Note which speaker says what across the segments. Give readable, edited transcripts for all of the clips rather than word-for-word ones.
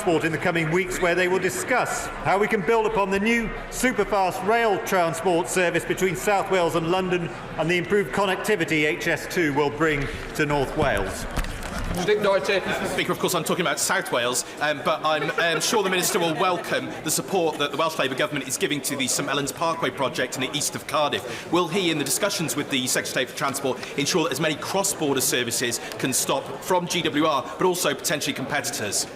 Speaker 1: Transport in the coming weeks, where they will discuss how we can build upon the new superfast rail transport service between South Wales and London and the improved connectivity HS2 will bring to North Wales.
Speaker 2: Speaker, of course, I'm talking about South Wales, but I'm sure the Minister will welcome the support that the Welsh Labour Government is giving to the St Mellons Parkway project in the east of Cardiff. Will he, in the discussions with the Secretary for Transport, ensure that as many cross-border services can stop from GWR, but also potentially competitors?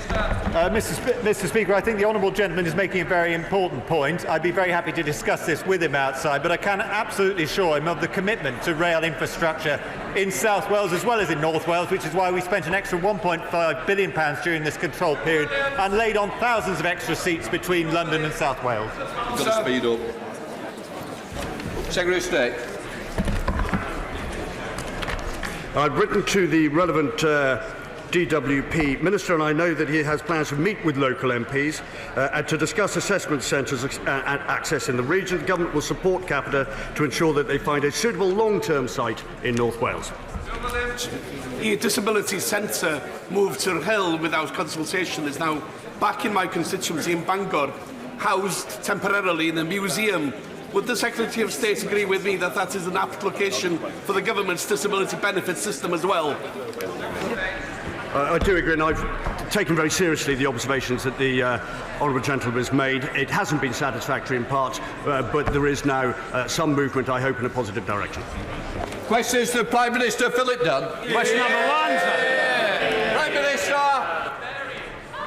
Speaker 1: Mr. Speaker, I think the honourable gentleman is making a very important point. I'd be very happy to discuss this with him outside, but I can absolutely assure him of the commitment to rail infrastructure in South Wales as well as in North Wales, which is why we spent an extra £1.5 billion during this control period and laid on thousands of extra seats between London and South Wales.
Speaker 3: You've got to speed up. Secretary of State.
Speaker 4: I've written to the relevant DWP Minister, and I know that he has plans to meet with local MPs and to discuss assessment centres and access in the region. The Government will support Capita to ensure that they find a suitable long-term site in North Wales.
Speaker 5: The Disability Centre moved to Hill without consultation is now back in my constituency in Bangor, housed temporarily in a museum. Would the Secretary of State agree with me that that is an apt location for the Government's disability benefit system as well?
Speaker 4: I do agree, and I've taken very seriously the observations that the honourable gentleman has made. It hasn't been satisfactory in part, but there is now some movement, I hope, in a positive direction.
Speaker 3: Questions to the Prime Minister. Philip Dunn.
Speaker 5: Question number one, sir.
Speaker 3: Prime Minister.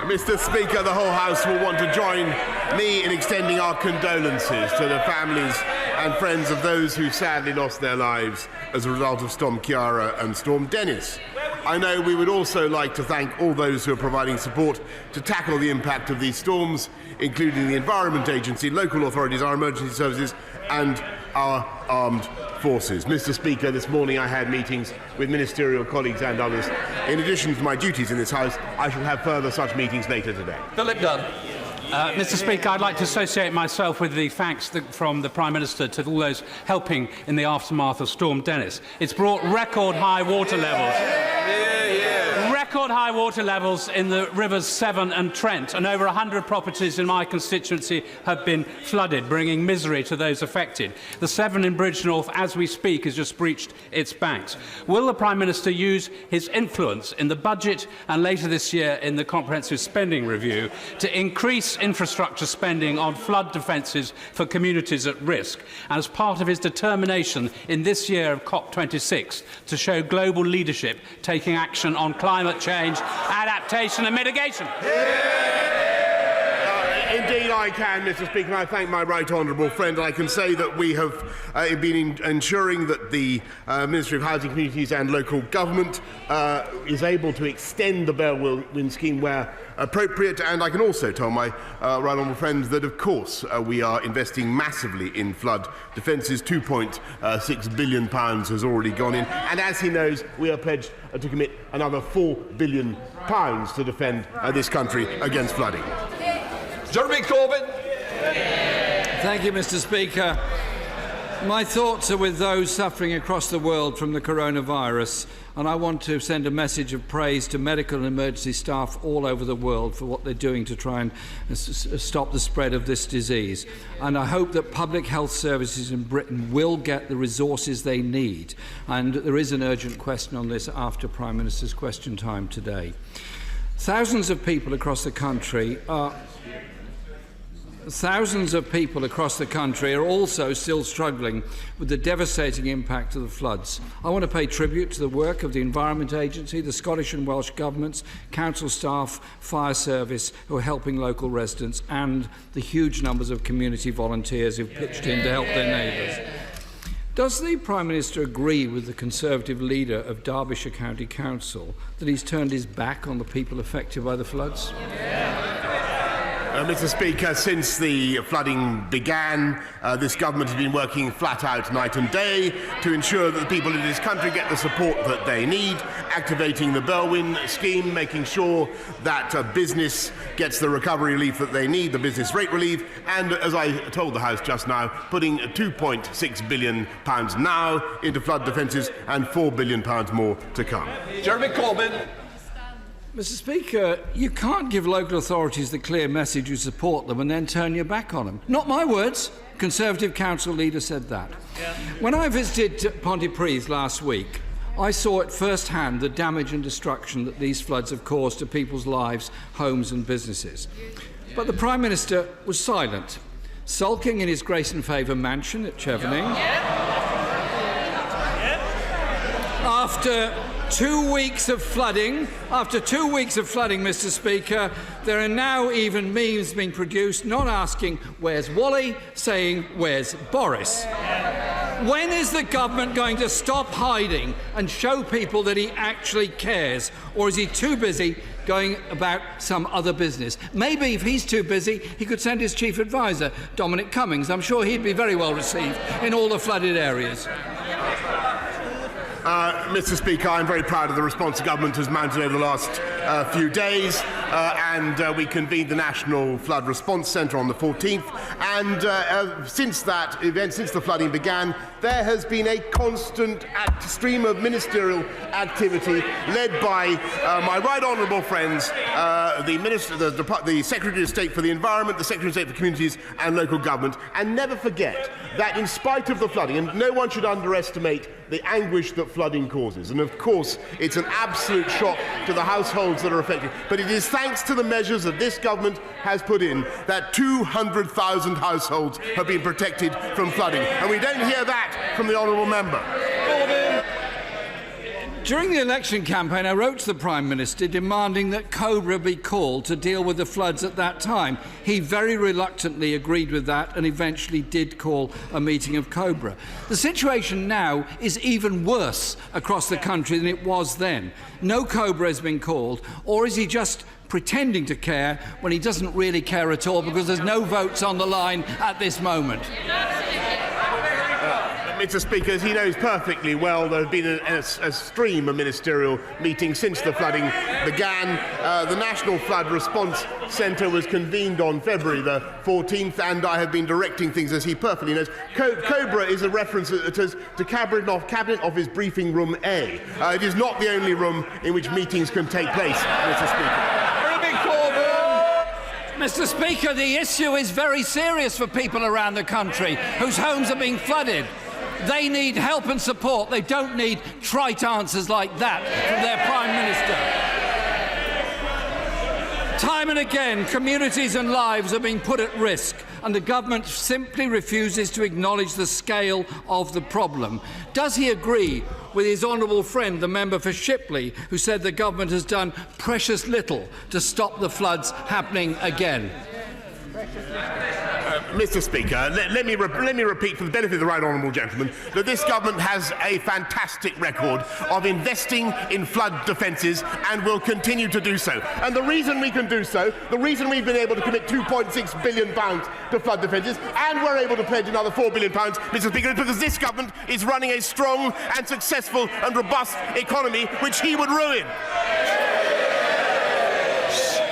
Speaker 6: Mr. Speaker, the whole House will want to join me in extending our condolences to the families and friends of those who sadly lost their lives as a result of Storm Ciara and Storm Dennis. I know we would also like to thank all those who are providing support to tackle the impact of these storms, including the Environment Agency, local authorities, our emergency services and our armed forces. Mr. Speaker, this morning I had meetings with ministerial colleagues and others. In addition to my duties in this House, I shall have further such meetings later today.
Speaker 3: Philip Dunn.
Speaker 7: Mr. Speaker, I'd like to associate myself with the thanks from the Prime Minister to all those helping in the aftermath of Storm Dennis. It's brought record high water levels. Record high water levels in the rivers Severn and Trent, and over 100 properties in my constituency have been flooded, bringing misery to those affected. The Severn in Bridgnorth, as we speak, has just breached its banks. Will the Prime Minister use his influence in the budget and later this year in the comprehensive spending review to increase infrastructure spending on flood defences for communities at risk, and as part of his determination in this year of COP26 to show global leadership taking action on climate change, adaptation and mitigation?
Speaker 6: Indeed I can, Mr. Speaker, and I thank my right honourable friend. I can say that we have been ensuring that the Ministry of Housing, Communities and Local Government is able to extend the Bellwin scheme where appropriate, and I can also tell my right honourable friends that, of course, we are investing massively in flood defences. £2.6 billion has already gone in, and as he knows, we are pledged to commit another £4 billion to defend this country against flooding.
Speaker 3: Jeremy Corbyn.
Speaker 8: Thank you, Mr. Speaker. My thoughts are with those suffering across the world from the coronavirus, and I want to send a message of praise to medical and emergency staff all over the world for what they're doing to try and stop the spread of this disease. And I hope that public health services in Britain will get the resources they need. And there is an urgent question on this after Prime Minister's question time today. Thousands of people across the country are also still struggling with the devastating impact of the floods. I want to pay tribute to the work of the Environment Agency, the Scottish and Welsh governments, council staff, fire service who are helping local residents, and the huge numbers of community volunteers who've pitched in to help their neighbours. Does the Prime Minister agree with the Conservative leader of Derbyshire County Council that he's turned his back on the people affected by the floods?
Speaker 6: Mr. Speaker, since the flooding began, this government has been working flat out night and day to ensure that the people in this country get the support that they need, activating the Bellwin scheme, making sure that business gets the recovery relief that they need, the business rate relief, and, as I told the House just now, putting £2.6 billion now into flood defences and £4 billion more to come.
Speaker 3: Jeremy Corbyn.
Speaker 8: Mr. Speaker, you can't give local authorities the clear message you support them and then turn your back on them. Not my words. Conservative council leader said that. Yeah. When I visited Pontypridd last week, I saw at first hand the damage and destruction that these floods have caused to people's lives, homes and businesses. But the Prime Minister was silent, sulking in his Grace and Favour mansion at Chevening. After 2 weeks of flooding, Mr. Speaker, there are now even memes being produced not asking where's Wally, saying where's Boris. When is the government going to stop hiding and show people that he actually cares? Or is he too busy going about some other business? Maybe if he's too busy, he could send his chief advisor, Dominic Cummings. I'm sure he'd be very well received in all the flooded areas.
Speaker 6: Mr. Speaker, I'm very proud of the response the government has mounted over the last few days, and we convened the National Flood Response Centre on the 14th, and since that event, since the flooding began, there has been a constant stream of ministerial activity led by my right honourable friends, the Secretary of State for the Environment, the Secretary of State for Communities and Local Government, and never forget that in spite of the flooding, and no one should underestimate the anguish that flooding causes, and of course it's an absolute shock to the households that are affected, but it is thanks to the measures that this government has put in that 200,000 households have been protected from flooding, and we don't hear that from the honourable member.
Speaker 8: During the election campaign, I wrote to the Prime Minister demanding that Cobra be called to deal with the floods at that time. He very reluctantly agreed with that and eventually did call a meeting of Cobra. The situation now is even worse across the country than it was then. No Cobra has been called, or is he just pretending to care when he doesn't really care at all because there's no votes on the line at this moment?
Speaker 6: Mr. Speaker, as he knows perfectly well, there has been a stream of ministerial meetings since the flooding began. The National Flood Response Centre was convened on February the 14th, and I have been directing things, as he perfectly knows. Cobra is a reference to Cabinet Office Briefing Room A. It is not the only room in which meetings can take place, Mr. Speaker.
Speaker 8: Mr. Speaker, the issue is very serious for people around the country whose homes are being flooded. They need help and support. They don't need trite answers like that from their Prime Minister. Time and again, communities and lives are being put at risk, and the government simply refuses to acknowledge the scale of the problem. Does he agree with his honourable friend, the member for Shipley, who said the government has done precious little to stop the floods happening again?
Speaker 6: Mr. Speaker, let me repeat for the benefit of the right honourable gentleman that this government has a fantastic record of investing in flood defences and will continue to do so. And the reason we can do so, the reason we've been able to commit £2.6 billion to flood defences and we're able to pledge another £4 billion, Mr. Speaker, is because this government is running a strong and successful and robust economy which he would ruin.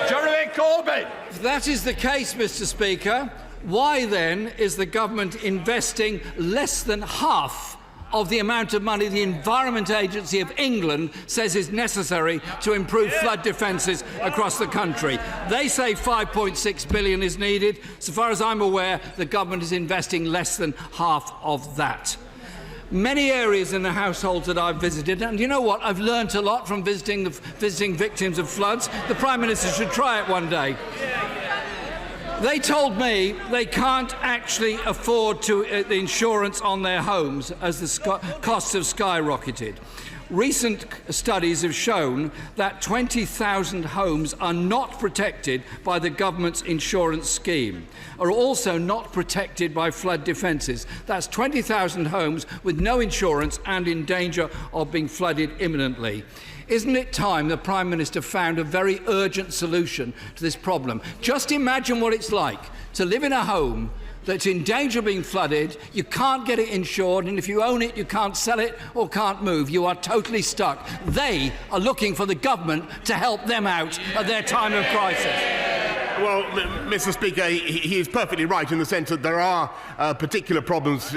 Speaker 3: Jeremy Corbyn!
Speaker 8: If that is the case, Mr. Speaker, why then is the government investing less than half of the amount of money the Environment Agency of England says is necessary to improve flood defences across the country? They say £5.6 billion is needed. So far as I'm aware, the government is investing less than half of that. Many areas in the households that I've visited, and you know what, I've learnt a lot from visiting victims of floods. The Prime Minister should try it one day. They told me they can't actually afford the insurance on their homes as the costs have skyrocketed. Recent studies have shown that 20,000 homes are not protected by the government's insurance scheme, are also not protected by flood defences. That's 20,000 homes with no insurance and in danger of being flooded imminently. Isn't it time the Prime Minister found a very urgent solution to this problem? Just imagine what it's like to live in a home that's in danger of being flooded, you can't get it insured, and if you own it, you can't sell it or can't move. You are totally stuck. They are looking for the government to help them out at their time of crisis.
Speaker 6: Well, Mr. Speaker, he is perfectly right in the sense that there are particular problems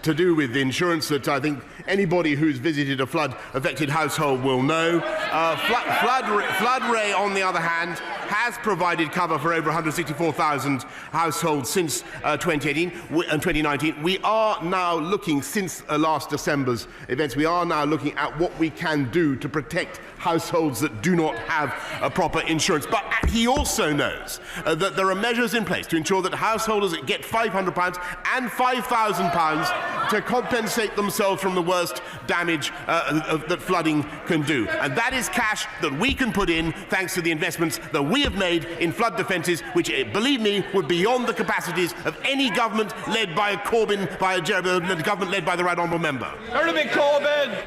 Speaker 6: to do with insurance that I think anybody who's visited a flood-affected household will know. Flood Ray, on the other hand, has provided cover for over 164,000 households since 2018 and 2019. We are now looking, since last December's events, we are now looking at what we can do to protect households that do not have a proper insurance. But he also knows that there are measures in place to ensure that householders get £500 and £5,000 to compensate themselves from the worst damage that flooding can do. And that is cash that we can put in thanks to the investments that we have made in flood defences, which, believe me, would be beyond the capacities of any government led by Corbyn, the government led by the Right Honourable Member.
Speaker 3: Jeremy Corbyn!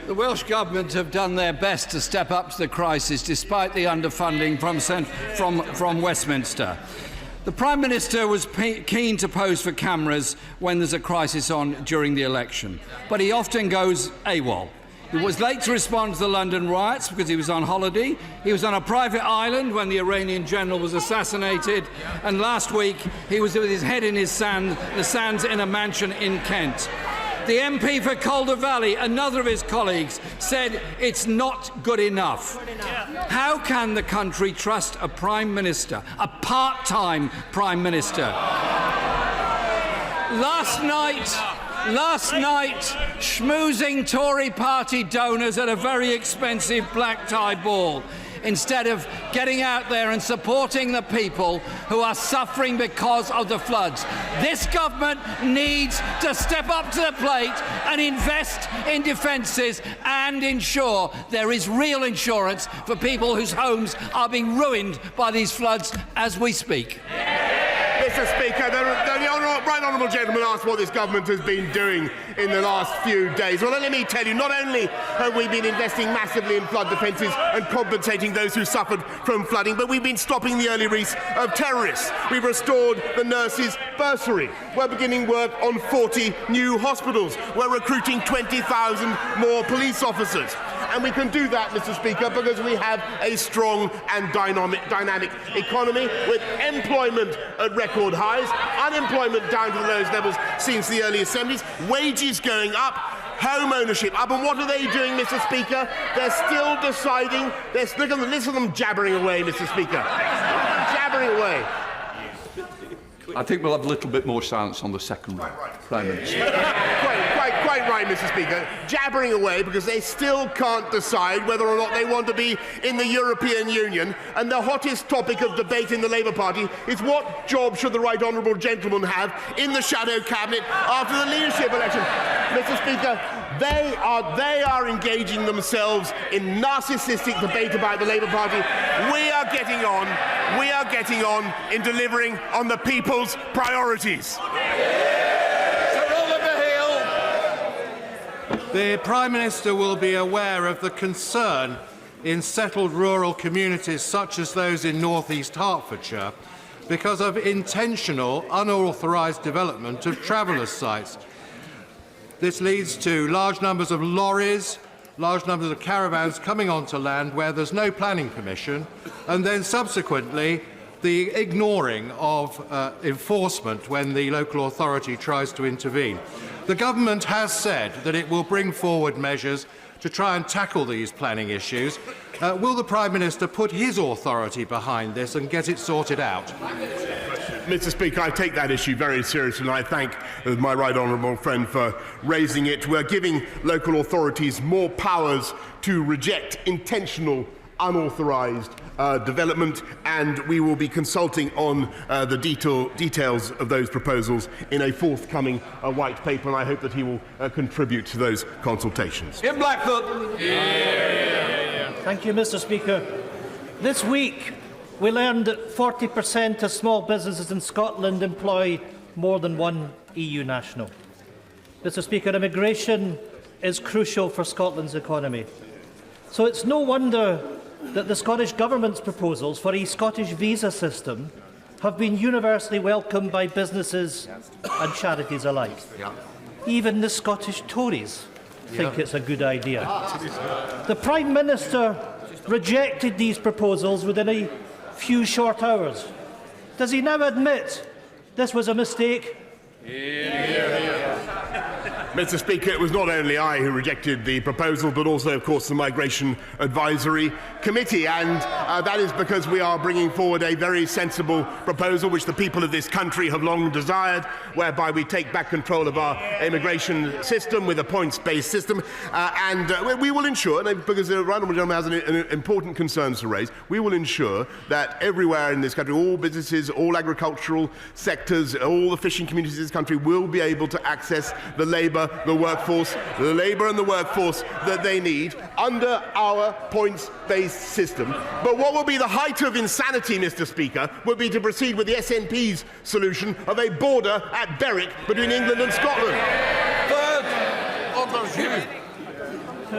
Speaker 8: The Welsh Government have done their best to step up to the crisis despite the underfunding from Westminster. The Prime Minister was keen to pose for cameras when there's a crisis on during the election, but he often goes AWOL. He was late to respond to the London riots because he was on holiday. He was on a private island when the Iranian general was assassinated. And last week, he was with his head in the sands in a mansion in Kent. The MP for Calder Valley, another of his colleagues, said it's not good enough. How can the country trust a Prime Minister, a part-time Prime Minister? Last night, schmoozing Tory party donors at a very expensive black-tie ball, instead of getting out there and supporting the people who are suffering because of the floods. This government needs to step up to the plate and invest in defences and ensure there is real insurance for people whose homes are being ruined by these floods as we speak.
Speaker 6: Mr. Speaker, the Right Honourable Gentleman asked what this government has been doing in the last few days. Well, let me tell you, not only have we been investing massively in flood defences and compensating those who suffered from flooding, but we've been stopping the early release of terrorists. We've restored the nurses' bursary. We're beginning work on 40 new hospitals. We're recruiting 20,000 more police officers. And we can do that, Mr. Speaker, because we have a strong and dynamic economy with employment at record highs, unemployment down to the lowest levels since the early 70s, wages going up, home ownership up. And what are they doing, Mr. Speaker? They're still deciding. Listen to them jabbering away, Mr. Speaker. Jabbering away.
Speaker 3: I think we'll have a little bit more silence on the second Prime Minister.
Speaker 6: Quite right, Mr. Speaker. Jabbering away because they still can't decide whether or not they want to be in the European Union. And the hottest topic of debate in the Labour Party is what job should the Right Honourable Gentleman have in the shadow cabinet after the leadership election. Mr. Speaker, they are engaging themselves in narcissistic debate about the Labour Party. We are getting on in delivering on the people's priorities.
Speaker 9: The Prime Minister will be aware of the concern in settled rural communities such as those in North East Hertfordshire because of intentional, unauthorised development of travellers' sites. This leads to large numbers of lorries, large numbers of caravans coming onto land where there's no planning permission, and then subsequently the ignoring of enforcement when the local authority tries to intervene. The government has said that it will bring forward measures to try and tackle these planning issues. Will the Prime Minister put his authority behind this and get it sorted out?
Speaker 6: Mr. Speaker, I take that issue very seriously, and I thank my right honourable friend for raising it. We're giving local authorities more powers to reject intentional, unauthorised development, and we will be consulting on the details of those proposals in a forthcoming white paper, and I hope that he will contribute to those consultations.
Speaker 3: In Blackfoot.
Speaker 10: Thank you, Mr. Speaker. This week, we learned that 40% of small businesses in Scotland employ more than one EU national. Mr. Speaker, immigration is crucial for Scotland's economy. So it's no wonder that the Scottish Government's proposals for a Scottish visa system have been universally welcomed by businesses and charities alike. Even the Scottish Tories think it's a good idea. The Prime Minister rejected these proposals within a few short hours, Does he now admit this was a mistake?
Speaker 6: Mr. Speaker, it was not only I who rejected the proposal, but also, of course, the Migration Advisory Committee. And that is because we are bringing forward a very sensible proposal which the people of this country have long desired, whereby we take back control of our immigration system with a points-based system. We will ensure, because the Honourable Gentleman has an important concerns to raise, we will ensure that everywhere in this country, all businesses, all agricultural sectors, all the fishing communities in this country will be able to access the labour and the workforce that they need under our points-based system. But what will be the height of insanity, Mr. Speaker, would be to proceed with the SNP's solution of a border at Berwick between England and Scotland.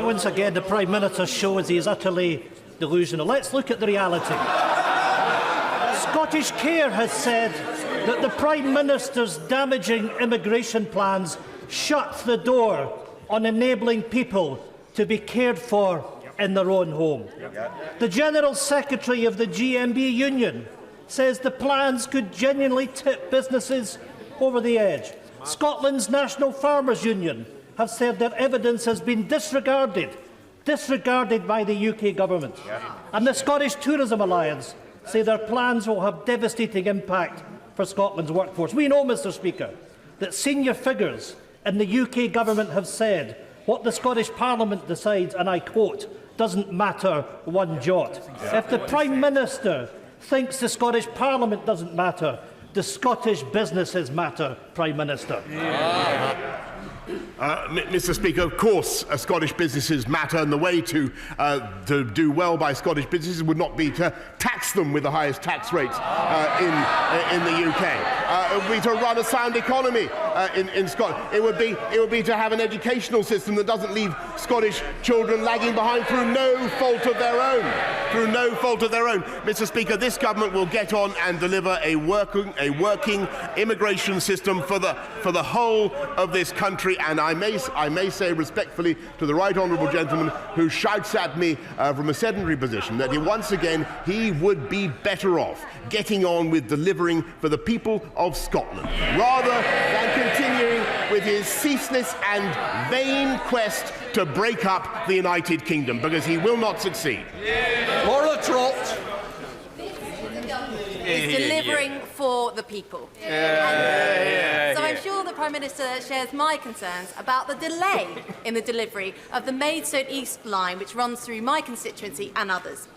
Speaker 10: Once again, the Prime Minister shows he is utterly delusional. Let's look at the reality. Scottish Care has said that the Prime Minister's damaging immigration plans shut the door on enabling people to be cared for in their own home. The General Secretary of the GMB Union says the plans could genuinely tip businesses over the edge. Scotland's National Farmers Union have said their evidence has been disregarded by the UK government. And the Scottish Tourism Alliance say their plans will have devastating impact for Scotland's workforce. We know, Mr. Speaker, that senior figures in the UK government have said what the Scottish Parliament decides, and I quote, doesn't matter one jot. If the Prime Minister thinks the Scottish Parliament doesn't matter, the Scottish businesses matter, Prime Minister.
Speaker 6: Mr. Speaker, of course, Scottish businesses matter, and the way to do well by Scottish businesses would not be to tax them with the highest tax rates in the UK. It would be to run a sound economy in Scotland. It would be to have an educational system that doesn't leave Scottish children lagging behind through no fault of their own. Mr. Speaker, this government will get on and deliver a working immigration system for the whole of this country. And I may say respectfully to the right honourable gentleman who shouts at me from a sedentary position that once again he would be better off getting on with delivering for the people of Scotland rather than continuing with his ceaseless and vain quest to break up the United Kingdom, because he will not succeed.
Speaker 11: Is delivering for the people. So I'm sure the Prime Minister shares my concerns about the delay in the delivery of the Maidstone East line, which runs through my constituency and others.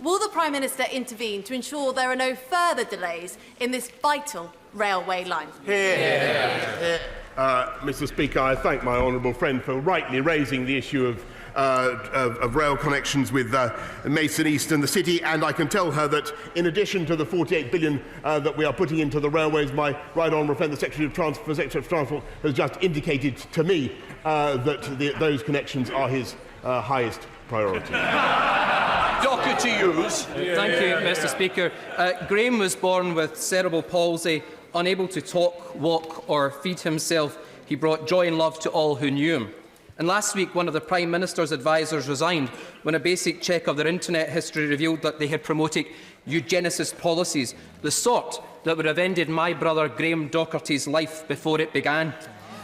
Speaker 11: Will the Prime Minister intervene to ensure there are no further delays in this vital railway line?
Speaker 6: Mr. Speaker, I thank my honourable friend for rightly raising the issue of rail connections with Maidstone East and the City, and I can tell her that in addition to the 48 billion that we are putting into the railways, my right honourable friend, the Secretary of Transport, has just indicated to me that those connections are his highest priority.
Speaker 12: Thank you, Mr. Speaker. Graham was born with cerebral palsy, unable to talk, walk or feed himself. He brought joy and love to all who knew him. And last week, one of the Prime Minister's advisers resigned when a basic check of their internet history revealed that they had promoted eugenicist policies, the sort that would have ended my brother Graham Docherty's life before it began.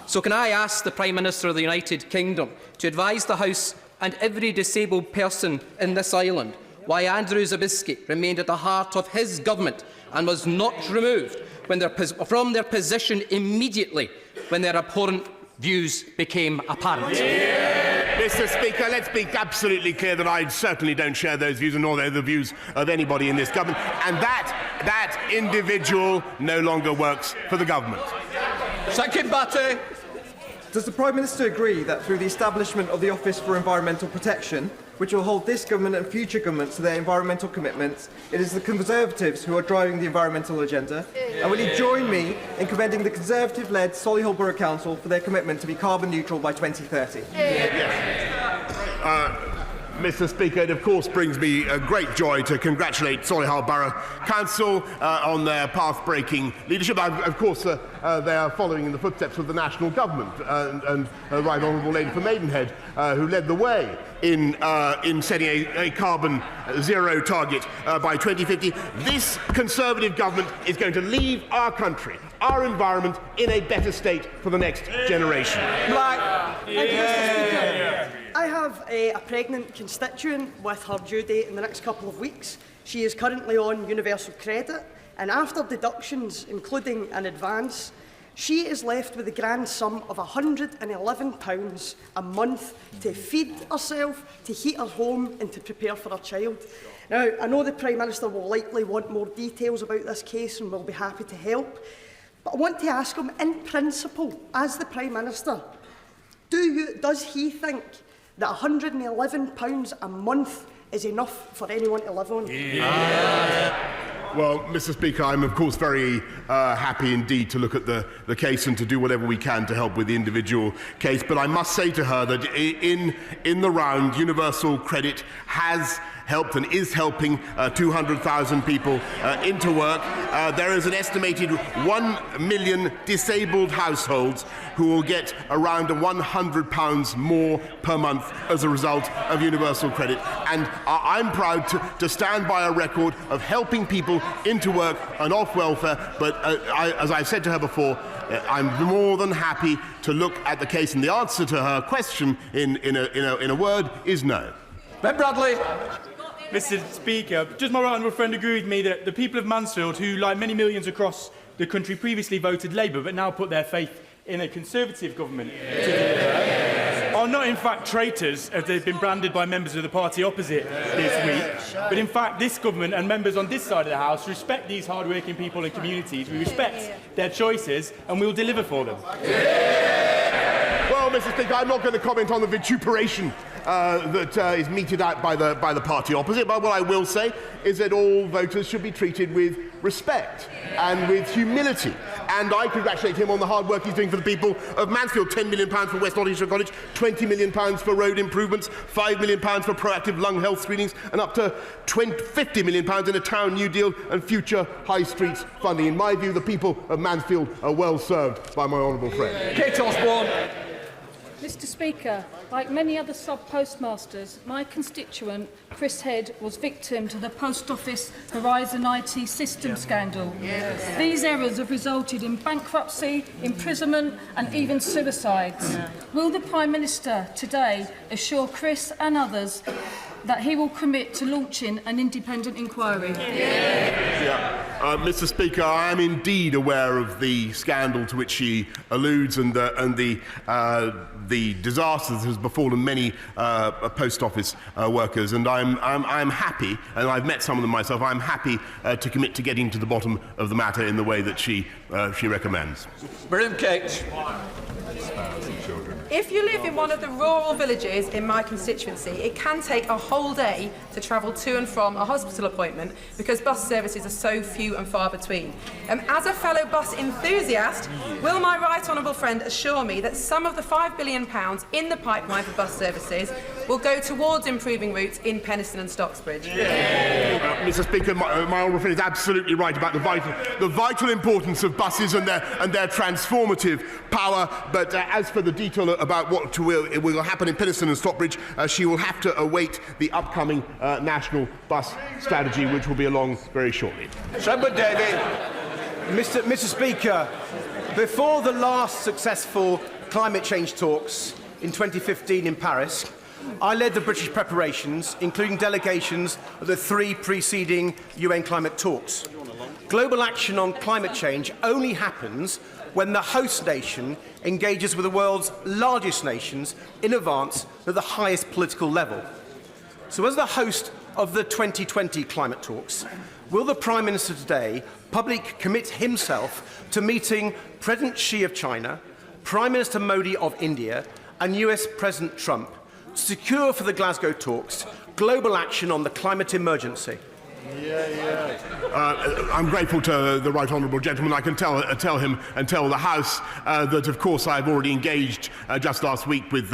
Speaker 12: So can I ask the Prime Minister of the United Kingdom to advise the House and every disabled person in this island why Andrew Zabiskie remained at the heart of his government and was not removed from their position immediately when their abhorrent views became apparent?
Speaker 6: Mr. Speaker, let's be absolutely clear that I certainly don't share those views, and nor the views of anybody in this government, and that individual no longer works for the government.
Speaker 12: Second Batte.
Speaker 13: Does the Prime Minister agree that through the establishment of the Office for Environmental Protection, which will hold this government and future governments to their environmental commitments, it is the Conservatives who are driving the environmental agenda? And will he join me in commending the Conservative-led Solihull Borough Council for their commitment to be carbon neutral by 2030?
Speaker 6: Mr. Speaker, it of course brings me great joy to congratulate Solihull Borough Council on their path-breaking leadership. Of course, they are following in the footsteps of the national government and Right Honourable Lady for Maidenhead, who led the way in setting a carbon zero target by 2050. This Conservative government is going to leave our country, our environment, in a better state for the next generation.
Speaker 14: Thank you, Mr. Speaker. I have a pregnant constituent with her due date in the next couple of weeks. She is currently on universal credit, and after deductions, including an advance, she is left with a grand sum of £111 a month to feed herself, to heat her home and to prepare for her child. Now, I know the Prime Minister will likely want more details about this case and will be happy to help, but I want to ask him, in principle, as the Prime Minister, does he think that £111 a month is enough for anyone to live on?
Speaker 6: Well, Mr. Speaker, I'm of course very happy indeed to look at the case and to do whatever we can to help with the individual case. But I must say to her that in the round, universal credit has helped and is helping 200,000 people into work. There is an estimated 1 million disabled households who will get around £100 more per month as a result of universal credit. And I'm proud to stand by a record of helping people into work and off welfare. But as I've said to her before, I'm more than happy to look at the case. And the answer to her question in a word is no.
Speaker 12: Ben Bradley.
Speaker 15: Mr. Speaker, just my right honourable friend agreed with me that the people of Mansfield, who, like many millions across the country, previously voted Labour but now put their faith in a Conservative government to deliver, are not in fact traitors, as they've been branded by members of the party opposite this week. But in fact, this government and members on this side of the House respect these hard-working people and communities. We respect their choices and we will deliver for them.
Speaker 6: Well, Mr. Speaker, I'm not going to comment on the vituperation that is meted out by the party opposite, but what I will say is that all voters should be treated with respect and with humility. And I congratulate him on the hard work he's doing for the people of Mansfield. £10 million for West Nottinghamshire College, £20 million for road improvements, £5 million for proactive lung health screenings, and up to £50 million in a town new deal and future high streets funding. In my view, the people of Mansfield are well served by my honourable friend.
Speaker 12: Kate Osborne.
Speaker 16: Mr. Speaker, like many other sub-postmasters, my constituent, Chris Head, was victim to the Post Office Horizon IT system scandal. Yes. These errors have resulted in bankruptcy, imprisonment and even suicides. Will the Prime Minister today assure Chris and others that he will commit to launching an independent inquiry?
Speaker 6: Mr. Speaker, I am indeed aware of the scandal to which she alludes and the disaster that has befallen many post office workers, and I'm happy, and I've met some of them myself. I'm happy to commit to getting to the bottom of the matter in the way that she recommends.
Speaker 12: Brilliant, Kate.
Speaker 17: If you live in one of the rural villages in my constituency, it can take a whole day to travel to and from a hospital appointment because bus services are so few and far between. As a fellow bus enthusiast, will my right honourable friend assure me that some of the £5 billion in the pipeline for bus services will go towards improving routes in Penistone and Stocksbridge?
Speaker 6: Mr. Speaker, my honourable friend is absolutely right about the vital importance of buses and their transformative power. But as for the detail about what will happen in Penistone and Stockbridge, she will have to await the upcoming national bus strategy, which will be along very shortly.
Speaker 18: Mr. Speaker, before the last successful climate change talks in 2015 in Paris, I led the British preparations, including delegations of the 3 preceding UN climate talks. Global action on climate change only happens when the host nation engages with the world's largest nations in advance at the highest political level. So as the host of the 2020 climate talks, will the Prime Minister today publicly commit himself to meeting President Xi of China, Prime Minister Modi of India and US President Trump to secure for the Glasgow talks global action on the climate emergency?
Speaker 6: I'm grateful to the right honourable gentleman. I can tell him and tell the House that, of course, I've already engaged just last week with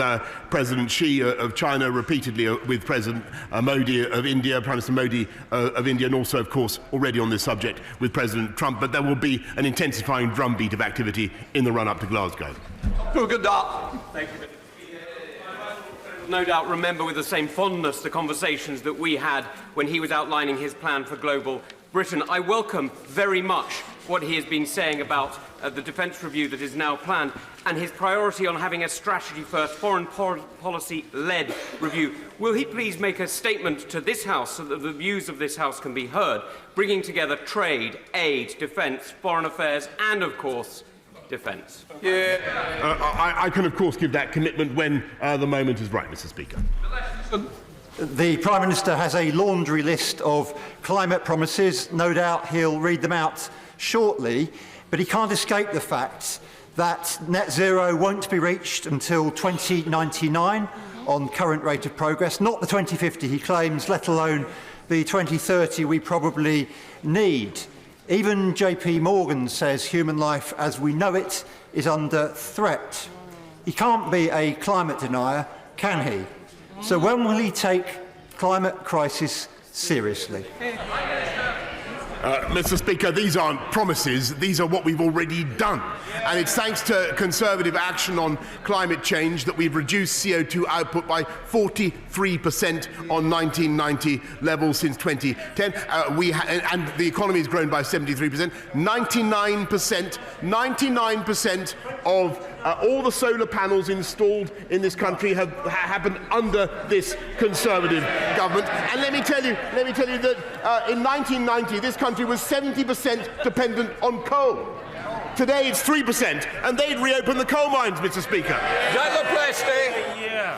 Speaker 6: President Xi of China, repeatedly with President Modi of India, Prime Minister Modi of India, and also, of course, already on this subject with President Trump. But there will be an intensifying drumbeat of activity in the run-up to Glasgow.
Speaker 19: Thank you. No doubt remember with the same fondness the conversations that we had when he was outlining his plan for global Britain. I welcome very much what he has been saying about the defence review that is now planned and his priority on having a strategy-first, foreign policy-led review. Will he please make a statement to this House so that the views of this House can be heard, bringing together trade, aid, defence, foreign affairs and, of course, defence?
Speaker 6: I can, of course, give that commitment when the moment is right, Mr. Speaker.
Speaker 20: The Prime Minister has a laundry list of climate promises. No doubt he'll read them out shortly, but he can't escape the fact that net zero won't be reached until 2099 on current rate of progress, not the 2050 he claims, let alone the 2030 we probably need. Even JP Morgan says human life as we know it is under threat. He can't be a climate denier, can he? So when will he take climate crisis seriously?
Speaker 6: Mr. Speaker, these aren't promises, these are what we've already done. And it's thanks to Conservative action on climate change that we've reduced CO2 output by 43% on 1990 levels since 2010. And the economy has grown by 73%. 99% of all the solar panels installed in this country have happened under this Conservative government. And let me tell you that in 1990 this country was 70% dependent on coal. Today it's 3%, and they'd reopen the coal mines, Mr. Speaker.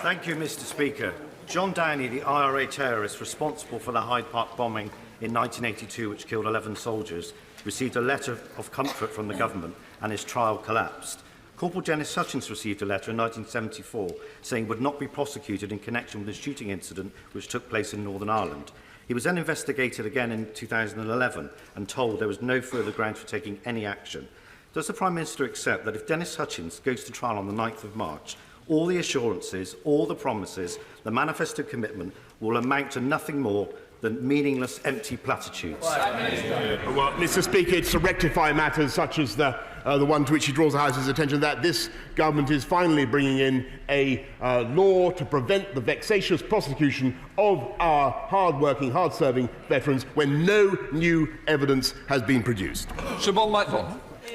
Speaker 21: Thank you, Mr. Speaker. John Downey, the IRA terrorist responsible for the Hyde Park bombing in 1982, which killed 11 soldiers, received a letter of comfort from the government, and his trial collapsed. Corporal Dennis Hutchins received a letter in 1974 saying he would not be prosecuted in connection with the shooting incident which took place in Northern Ireland. He was then investigated again in 2011 and told there was no further ground for taking any action. Does the Prime Minister accept that if Dennis Hutchins goes to trial on the 9th of March, all the assurances, all the promises, the manifesto commitment will amount to nothing more than meaningless, empty platitudes?
Speaker 6: Well, Mr. Speaker, it's to rectify matters such as the one to which he draws the House's attention, that this government is finally bringing in a law to prevent the vexatious prosecution of our hard-working, hard-serving veterans when no new evidence has been produced.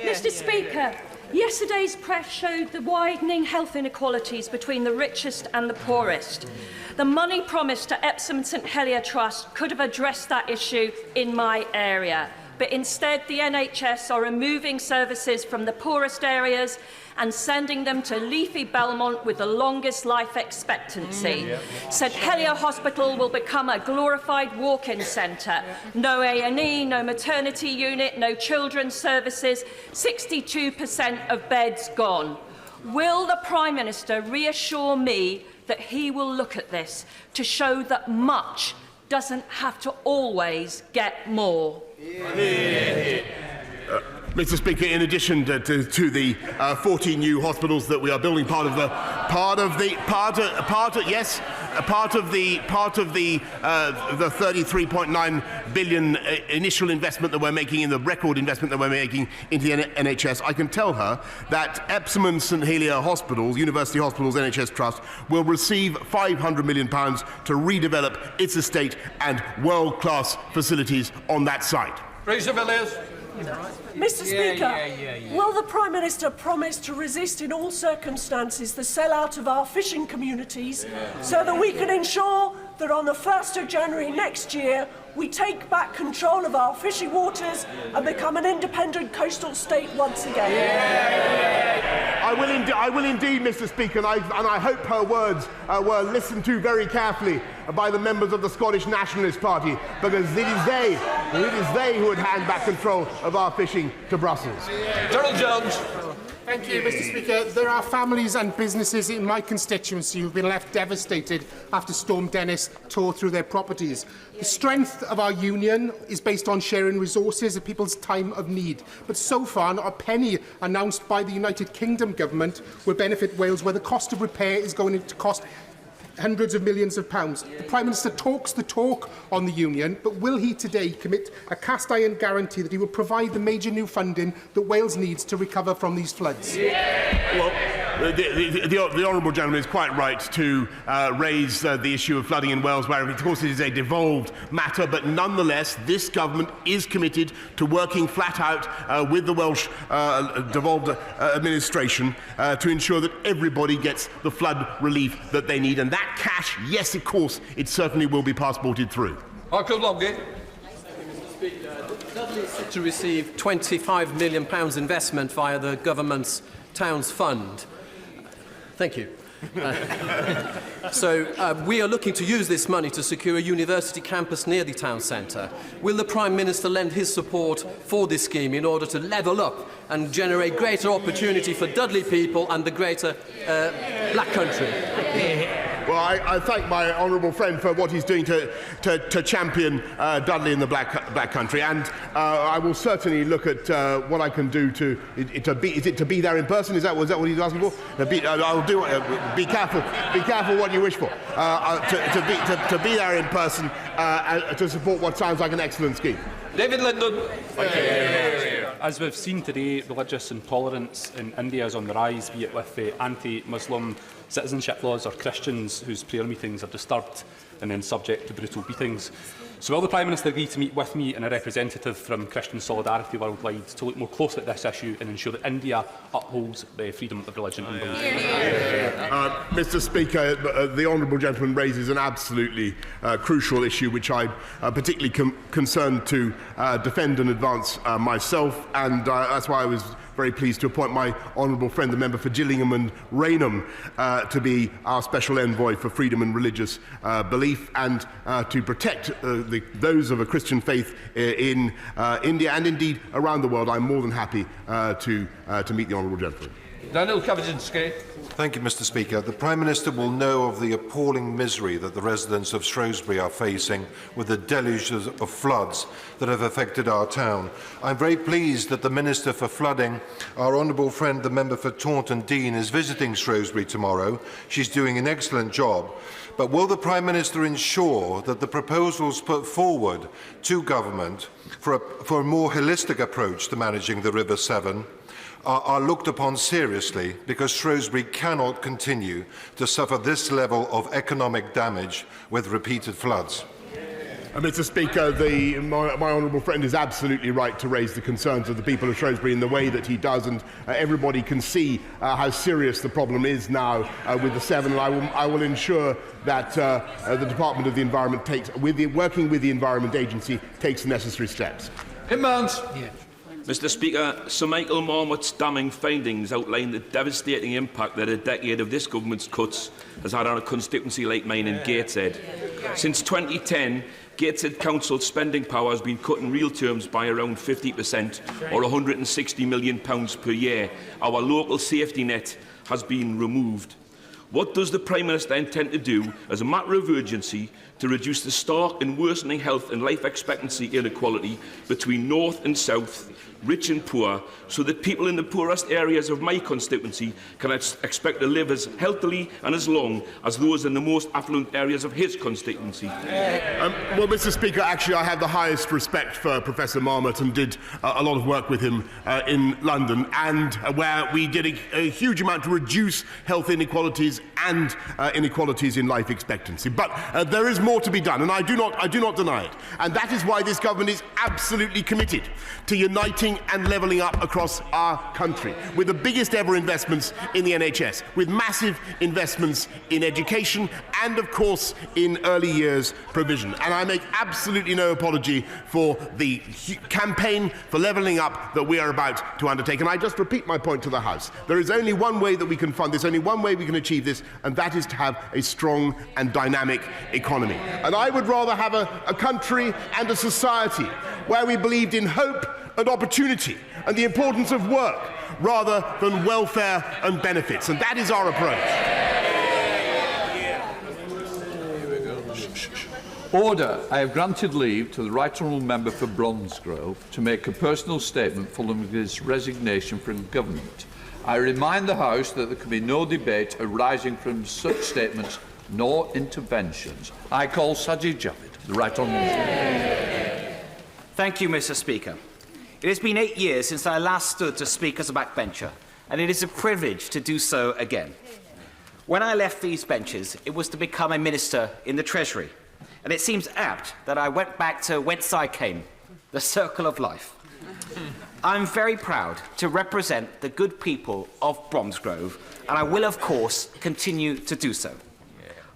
Speaker 22: Mr. Speaker, yesterday's press showed the widening health inequalities between the richest and the poorest. The money promised to Epsom St Helier Trust could have addressed that issue in my area. But instead, the NHS are removing services from the poorest areas and sending them to leafy Belmont with the longest life expectancy. St Helier Hospital will become a glorified walk-in centre. No A&E, no maternity unit, no children's services, 62% of beds gone. Will the Prime Minister reassure me that he will look at this to show that much doesn't have to always get more?
Speaker 6: Mr. Speaker, in addition to the 14 new hospitals that we are building, part of the 33.9 billion initial investment that we're making, in the record investment that we're making into the NHS, I can tell her that Epsom and St Helier Hospitals, University Hospitals NHS Trust, will receive £500 million to redevelop its estate and world-class facilities on that site.
Speaker 23: Mr. Speaker, will the Prime Minister promise to resist in all circumstances the sellout of our fishing communities so that we can ensure that on the 1st of January next year we take back control of our fishing waters and become an independent coastal state once again?
Speaker 6: I will indeed, Mr. Speaker, and I hope her words were listened to very carefully by the members of the Scottish Nationalist Party, because it is they who would hand back control of our fishing to Brussels.
Speaker 24: Donald Jones.
Speaker 1: Thank you, Mr. Speaker. There are families and businesses in my constituency who have been left devastated after Storm Dennis tore through their properties. The strength of our union is based on sharing resources at people's time of need. But so far, not a penny announced by the United Kingdom government will benefit Wales, where the cost of repair is going to cost hundreds of millions of pounds. The Prime Minister talks the talk on the union, but will he today commit a cast-iron guarantee that he will provide the major new funding that Wales needs to recover from these floods?
Speaker 6: Well, the honourable gentleman is quite right to raise the issue of flooding in Wales, where of course it is a devolved matter, but nonetheless this government is committed to working flat out with the Welsh devolved administration to ensure that everybody gets the flood relief that they need, and that cash, yes, of course, it certainly will be passported through.
Speaker 2: Dudley is set to receive £25 million investment via the government's Towns Fund. Thank you. We are looking to use this money to secure a university campus near the town centre. Will the Prime Minister lend his support for this scheme in order to level up and generate greater opportunity for Dudley people and the greater Black Country?
Speaker 6: Well, I thank my honourable friend for what he's doing to champion Dudley in the Black Country, and I will certainly look at what I can do to be there in person. Is that what he's asking for? I'll do. Be careful what you wish for. To be there in person to support what sounds like an excellent scheme.
Speaker 2: David Lyndon.
Speaker 4: As we've seen today, religious intolerance in India is on the rise, be it with the anti-Muslim citizenship laws or Christians whose prayer meetings are disturbed and then subject to brutal beatings. So will the Prime Minister agree to meet with me and a representative from Christian Solidarity Worldwide to look more closely at this issue and ensure that India upholds the freedom of religion and belief?
Speaker 6: Mr. Speaker, the honourable gentleman raises an absolutely crucial issue which I'm particularly concerned to defend and advance myself, and that's why I was very pleased to appoint my honourable friend, the member for Gillingham and Rainham, to be our special envoy for freedom and religious belief, and to protect those of a Christian faith in India and indeed around the world. I'm more than happy to meet the honourable gentleman.
Speaker 2: Daniel Kavinsky.
Speaker 24: Thank you, Mr. Speaker. The Prime Minister will know of the appalling misery that the residents of Shrewsbury are facing with the deluges of floods that have affected our town. I'm very pleased that the Minister for Flooding, our honourable friend, the member for Taunton Deane, is visiting Shrewsbury tomorrow. She's doing an excellent job. But will the Prime Minister ensure that the proposals put forward to government for a more holistic approach to managing the River Severn are looked upon seriously, because Shrewsbury cannot continue to suffer this level of economic damage with repeated floods?
Speaker 6: Mr. Speaker, my honourable friend is absolutely right to raise the concerns of the people of Shrewsbury in the way that he does, and everybody can see how serious the problem is now with the Severn, and I will ensure that the Department of the Environment working with the Environment Agency, takes the necessary steps.
Speaker 25: Mr. Speaker, Sir Michael Marmot's damning findings outline the devastating impact that a decade of this government's cuts has had on a constituency like mine in Gateshead. Since 2010, Gateshead Council's spending power has been cut in real terms by around 50%, or £160 million per year. Our local safety net has been removed. What does the Prime Minister intend to do as a matter of urgency to reduce the stark and worsening health and life expectancy inequality between north and south, rich and poor, so that people in the poorest areas of my constituency can expect to live as healthily and as long as those in the most affluent areas of his constituency?
Speaker 6: Well, Mr. Speaker, actually I have the highest respect for Professor Marmot and did a lot of work with him in London, and where we did a huge amount to reduce health inequalities and inequalities in life expectancy. But there is more to be done, and I do not deny it. And that is why this government is absolutely committed to uniting and levelling up across our country, with the biggest ever investments in the NHS, with massive investments in education and, of course, in early years provision. And I make absolutely no apology for the campaign for levelling up that we are about to undertake. And I just repeat my point to the House. There is only one way that we can fund this, only one way we can achieve this, and that is to have a strong and dynamic economy. And I would rather have a country and a society where we believed in hope and opportunity and the importance of work rather than welfare and benefits. And that is our approach.
Speaker 3: Order. I have granted leave to the Right Honourable Member for Bromsgrove to make a personal statement following his resignation from government. I remind the House that there can be no debate arising from such statements nor interventions. I call Sajid Javid, the Right Honourable Member.
Speaker 5: Thank you, Mr. Speaker. It has been 8 years since I last stood to speak as a backbencher, and it is a privilege to do so again. When I left these benches, it was to become a minister in the Treasury. And it seems apt that I went back to whence I came, the circle of life. I'm very proud to represent the good people of Bromsgrove, and I will, of course, continue to do so.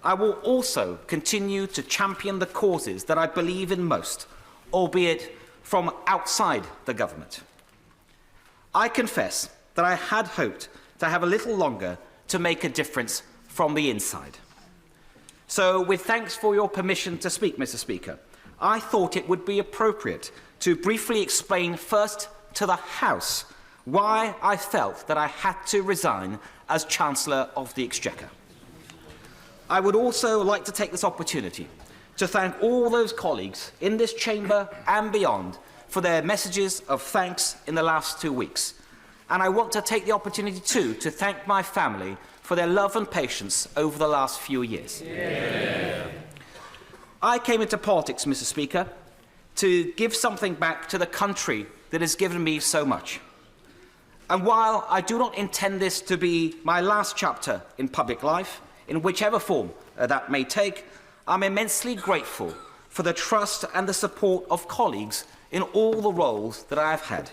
Speaker 5: I will also continue to champion the causes that I believe in most, albeit from outside the government. I confess that I had hoped to have a little longer to make a difference from the inside. So, with thanks for your permission to speak, Mr. Speaker, I thought it would be appropriate to briefly explain first to the House why I felt that I had to resign as Chancellor of the Exchequer. I would also like to take this opportunity to thank all those colleagues in this chamber and beyond for their messages of thanks in the last 2 weeks. And I want to take the opportunity too to thank my family for their love and patience over the last few years. I came into politics, Mr. Speaker, to give something back to the country that has given me so much. And while I do not intend this to be my last chapter in public life, in whichever form that may take, I'm immensely grateful for the trust and the support of colleagues in all the roles that I have had.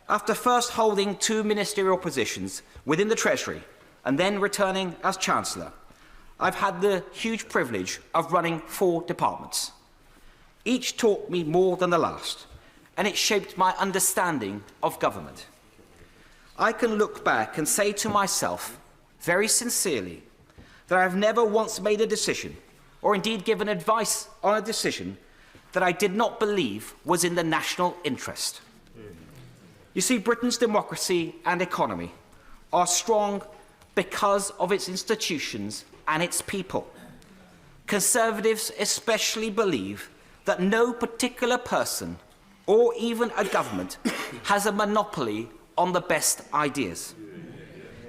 Speaker 5: After first holding 2 ministerial positions within the Treasury and then returning as Chancellor, I've had the huge privilege of running 4 departments. Each taught me more than the last, and it shaped my understanding of government. I can look back and say to myself, very sincerely, that I have never once made a decision, or indeed given advice on a decision, that I did not believe was in the national interest. You see, Britain's democracy and economy are strong because of its institutions and its people. Conservatives especially believe that no particular person or even a government has a monopoly on the best ideas.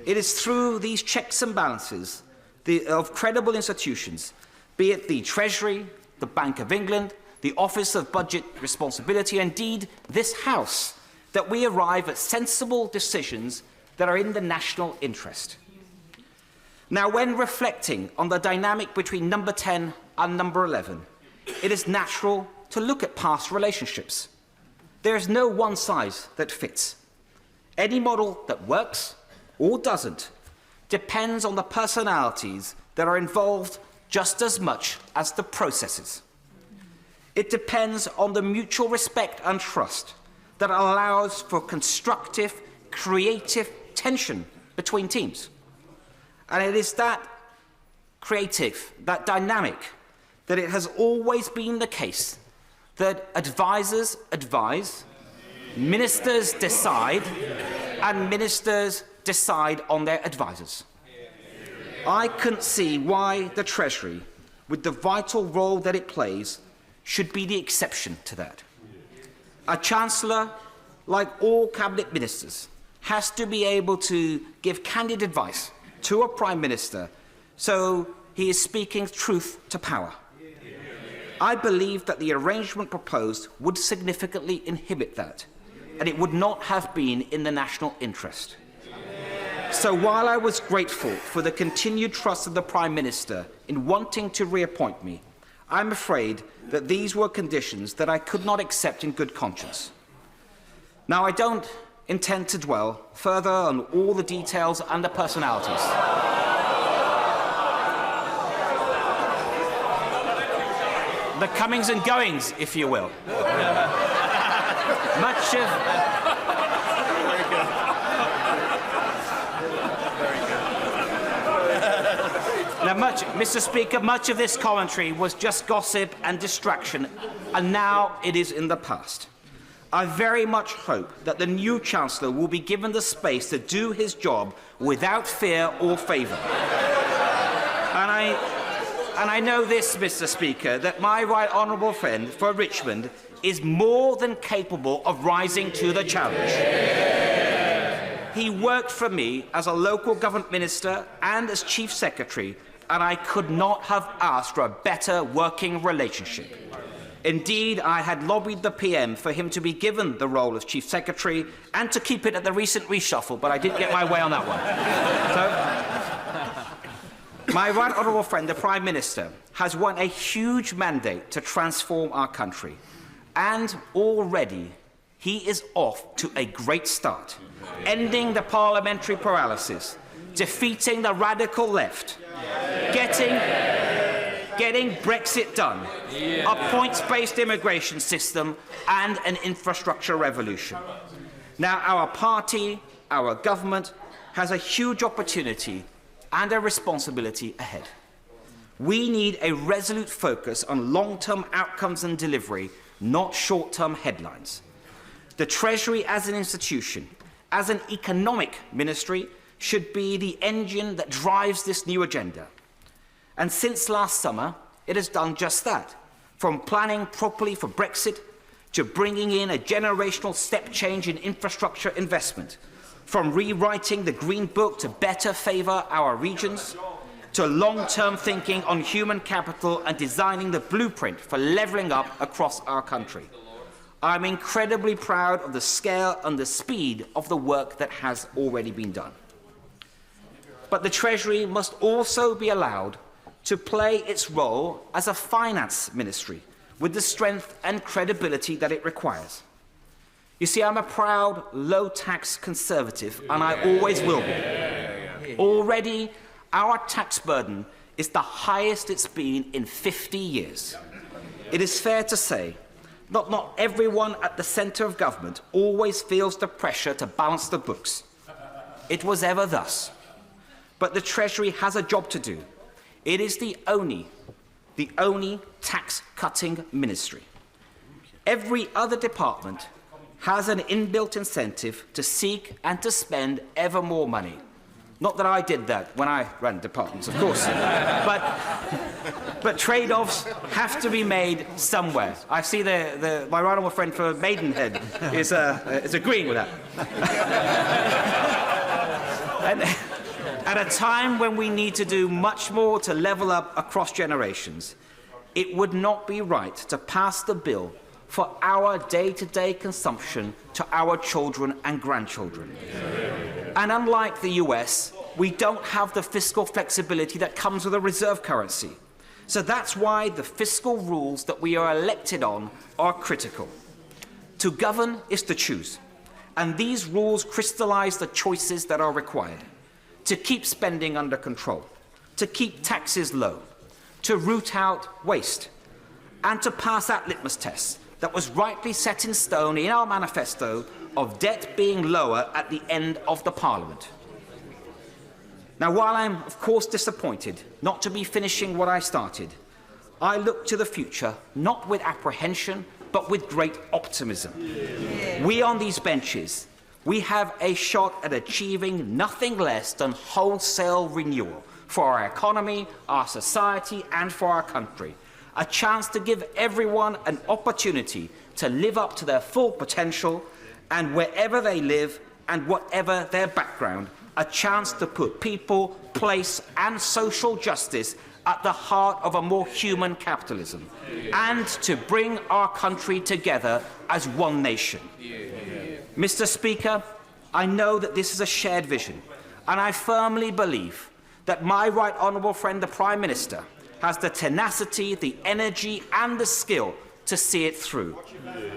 Speaker 5: It is through these checks and balances of credible institutions, be it the Treasury, the Bank of England, the Office of Budget Responsibility, indeed this House, that we arrive at sensible decisions that are in the national interest. Now, when reflecting on the dynamic between number 10 and number 11, it is natural to look at past relationships. There is no one size that fits. Any model that works or doesn't depends on the personalities that are involved just as much as the processes. It depends on the mutual respect and trust that allows for constructive, creative tension between teams. And it is that creative, that dynamic, that it has always been the case that advisors advise, ministers decide, and ministers decide on their advisors. I couldn't see why the Treasury, with the vital role that it plays, should be the exception to that. A Chancellor, like all Cabinet Ministers, has to be able to give candid advice to a Prime Minister so he is speaking truth to power. I believe that the arrangement proposed would significantly inhibit that, and it would not have been in the national interest. So while I was grateful for the continued trust of the Prime Minister in wanting to reappoint me, I'm afraid that these were conditions that I could not accept in good conscience. Now, I don't intend to dwell further on all the details and the personalities. The comings and goings, if you will. Much of... Now, Mr. Speaker, much of this commentary was just gossip and distraction, and now it is in the past. I very much hope that the new Chancellor will be given the space to do his job without fear or favour. And I know this, Mr. Speaker, that my right honourable friend for Richmond is more than capable of rising to the challenge. He worked for me as a local government minister and as Chief Secretary, and I could not have asked for a better working relationship. Indeed, I had lobbied the PM for him to be given the role of Chief Secretary and to keep it at the recent reshuffle, but I didn't get my way on that one. So, my right honourable friend, the Prime Minister, has won a huge mandate to transform our country. And already, he is off to a great start, ending the parliamentary paralysis, defeating the radical left, getting Brexit done, a points-based immigration system, and an infrastructure revolution. Now, our party, our government, has a huge opportunity and a responsibility ahead. We need a resolute focus on long-term outcomes and delivery, not short-term headlines. The Treasury as an institution, as an economic ministry, should be the engine that drives this new agenda. And since last summer, it has done just that, from planning properly for Brexit to bringing in a generational step change in infrastructure investment, from rewriting the Green Book to better favour our regions, to long-term thinking on human capital and designing the blueprint for levelling up across our country. I'm incredibly proud of the scale and the speed of the work that has already been done. But the Treasury must also be allowed to play its role as a finance ministry with the strength and credibility that it requires. You see, I'm a proud, low-tax Conservative, and I always will be. Already, our tax burden is the highest it's been in 50 years. It is fair to say that not everyone at the centre of government always feels the pressure to balance the books. It was ever thus. But the Treasury has a job to do. It is the only tax-cutting ministry. Every other department has an inbuilt incentive to seek and to spend ever more money. Not that I did that when I ran departments, of course. but trade-offs have to be made somewhere. I see my right honourable friend for Maidenhead is agreeing with that. And at a time when we need to do much more to level up across generations, it would not be right to pass the bill for our day-to-day consumption to our children and grandchildren. And unlike the US, we don't have the fiscal flexibility that comes with a reserve currency. So that's why the fiscal rules that we are elected on are critical. To govern is to choose, and these rules crystallise the choices that are required. To keep spending under control, to keep taxes low, to root out waste, and to pass that litmus test that was rightly set in stone in our manifesto of debt being lower at the end of the Parliament. Now, while I'm, of course, disappointed not to be finishing what I started, I look to the future not with apprehension, but with great optimism. We on these benches, we have a shot at achieving nothing less than wholesale renewal for our economy, our society, and for our country. A chance to give everyone an opportunity to live up to their full potential, and wherever they live and whatever their background, a chance to put people, place, and social justice at the heart of a more human capitalism, and to bring our country together as one nation. Mr. Speaker, I know that this is a shared vision, and I firmly believe that my right honourable friend, the Prime Minister, has the tenacity, the energy, and the skill to see it through.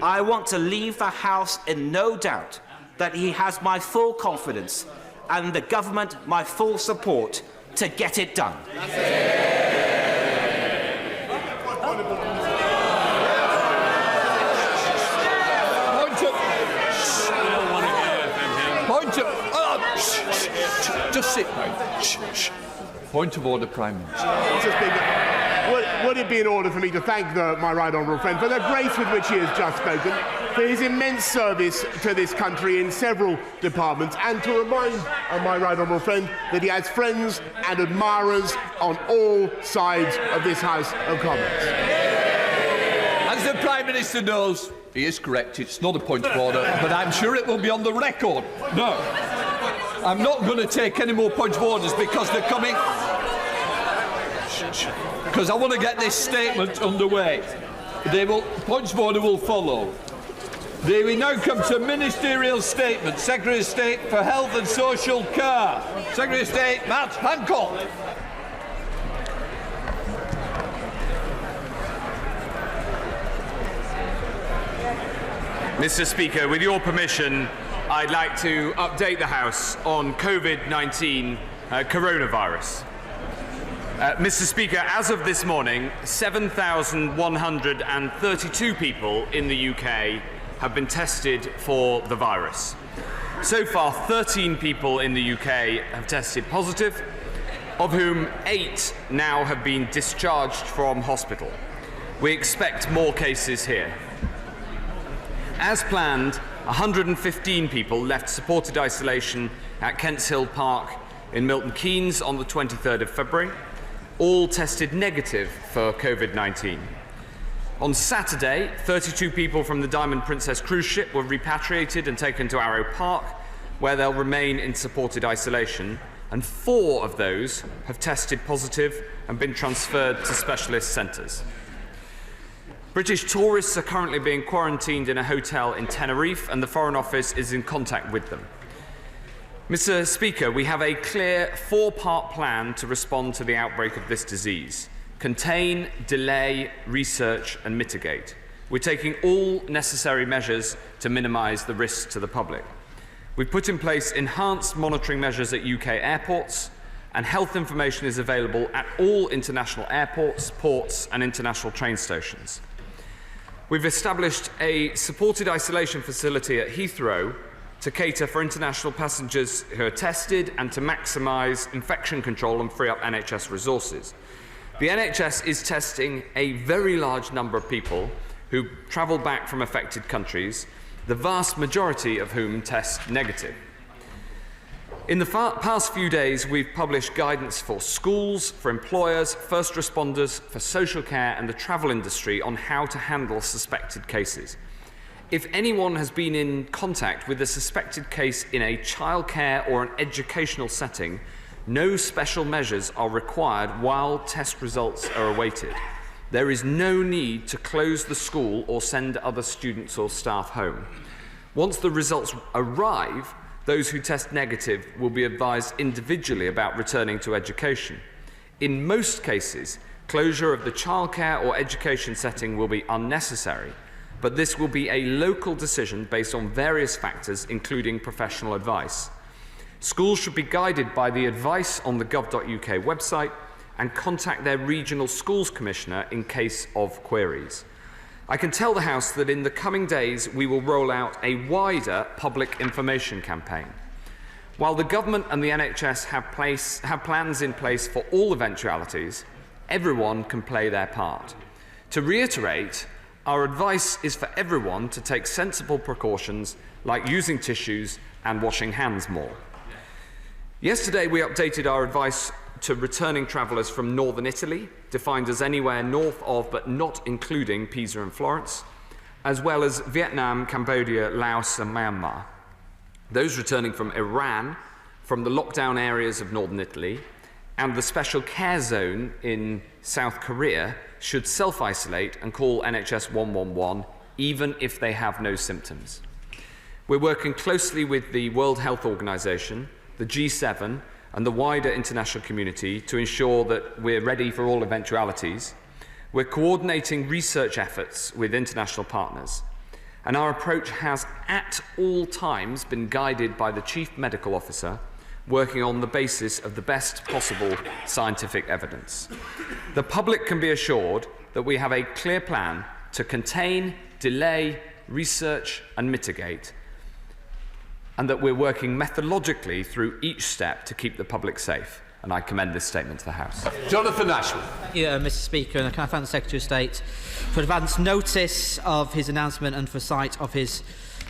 Speaker 5: I want to leave the House in no doubt that he has my full confidence and the government my full support to get it done.
Speaker 3: Just sit down. Shh. Point of order, Prime Minister.
Speaker 6: Mr. Speaker, would it be in order for me to thank my right honourable friend for the grace with which he has just spoken? for his immense service to this country in several departments, and to remind my right honourable friend that he has friends and admirers on all sides of this House of Commons.
Speaker 3: As the Prime Minister knows, he is correct, it's not a point of order, but I'm sure it will be on the record. No, I'm not going to take any more points of orders because they're coming... Because I want to get this statement underway. Points of order will follow. We now come to ministerial statement. Secretary of State for Health and Social Care. Secretary of State Matt Hancock.
Speaker 7: Mr. Speaker, with your permission, I'd like to update the House on COVID-19 coronavirus. Mr. Speaker, as of this morning, 7,132 people in the UK have been tested for the virus. So far, 13 people in the UK have tested positive, of whom 8 now have been discharged from hospital. We expect more cases here. As planned, 115 people left supported isolation at Kents Hill Park in Milton Keynes on the 23rd of February. All tested negative for COVID-19. On Saturday, 32 people from the Diamond Princess cruise ship were repatriated and taken to Arrow Park, where they'll remain in supported isolation, and 4 of those have tested positive and been transferred to specialist centres. British tourists are currently being quarantined in a hotel in Tenerife, and the Foreign Office is in contact with them. Mr. Speaker, we have a clear 4-part plan to respond to the outbreak of this disease: contain, delay, research and mitigate. We're taking all necessary measures to minimise the risks to the public. We've put in place enhanced monitoring measures at UK airports, and health information is available at all international airports, ports and international train stations. We've established a supported isolation facility at Heathrow to cater for international passengers who are tested and to maximise infection control and free up NHS resources. The NHS is testing a very large number of people who travel back from affected countries, the vast majority of whom test negative. In the past few days, we've published guidance for schools, for employers, first responders, for social care and the travel industry on how to handle suspected cases. If anyone has been in contact with a suspected case in a childcare or an educational setting, no special measures are required while test results are awaited. There is no need to close the school or send other students or staff home. Once the results arrive, those who test negative will be advised individually about returning to education. In most cases, closure of the childcare or education setting will be unnecessary, but this will be a local decision based on various factors, including professional advice. Schools should be guided by the advice on the gov.uk website and contact their regional schools commissioner in case of queries. I can tell the House that in the coming days we will roll out a wider public information campaign. While the government and the NHS have plans in place for all eventualities, everyone can play their part. To reiterate, our advice is for everyone to take sensible precautions like using tissues and washing hands more. Yesterday we updated our advice to returning travellers from northern Italy, defined as anywhere north of but not including Pisa and Florence, as well as Vietnam, Cambodia, Laos and Myanmar. Those returning from Iran, from the lockdown areas of northern Italy, and the special care zone in South Korea should self-isolate and call NHS 111 even if they have no symptoms. We're working closely with the World Health Organization, the G7 and the wider international community to ensure that we're ready for all eventualities. We're coordinating research efforts with international partners, and our approach has at all times been guided by the Chief Medical Officer, working on the basis of the best possible scientific evidence. The public can be assured that we have a clear plan to contain, delay, research and mitigate, and that we're working methodologically through each step to keep the public safe. and I commend this statement to the House.
Speaker 3: Jonathan Ashworth.
Speaker 8: Thank you, Mr. Speaker, and can I thank the Secretary of State for advance notice of his announcement and for sight of his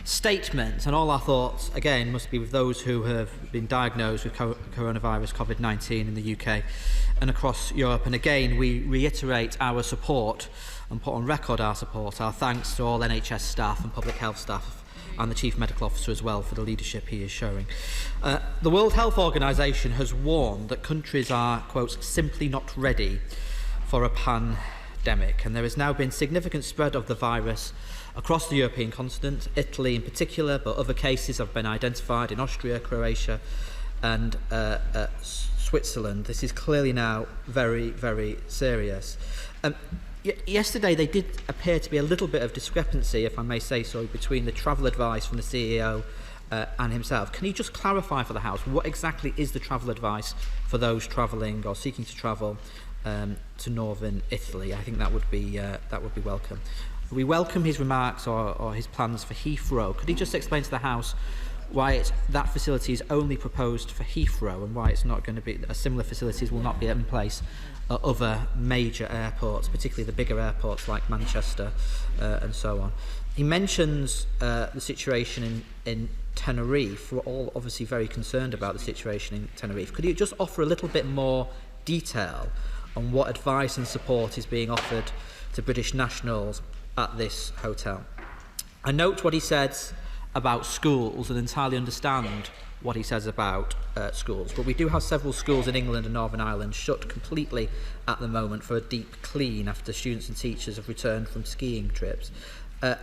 Speaker 8: statement. And all our thoughts, again, must be with those who have been diagnosed with coronavirus COVID-19 in the UK and across Europe. And again, we reiterate our support and put on record our support, our thanks to all NHS staff and public health staff and the Chief Medical Officer as well for the leadership he is showing. The World Health Organization has warned that countries are, quote, simply not ready for a pandemic, and there has now been significant spread of the virus across the European continent, Italy in particular, but other cases have been identified in Austria, Croatia and Switzerland. This is clearly now very, very serious. Yesterday there did appear to be a little bit of discrepancy, if I may say so, between the travel advice from the CEO and himself. Can you just clarify for the House what exactly is the travel advice for those travelling or seeking to travel to northern Italy? I think that would be welcome. We welcome his remarks or his plans for Heathrow. Could he just explain to the House why that facility is only proposed for Heathrow and why it's not going to be similar facilities will not be in place at other major airports, particularly the bigger airports like Manchester and so on. He mentions the situation in Tenerife. We're all obviously very concerned about the situation in Tenerife. Could you just offer a little bit more detail on what advice and support is being offered to British nationals at this hotel? I note what he says about schools and entirely understand what he says about schools, but we do have several schools in England and Northern Ireland shut completely at the moment for a deep clean after students and teachers have returned from skiing trips. I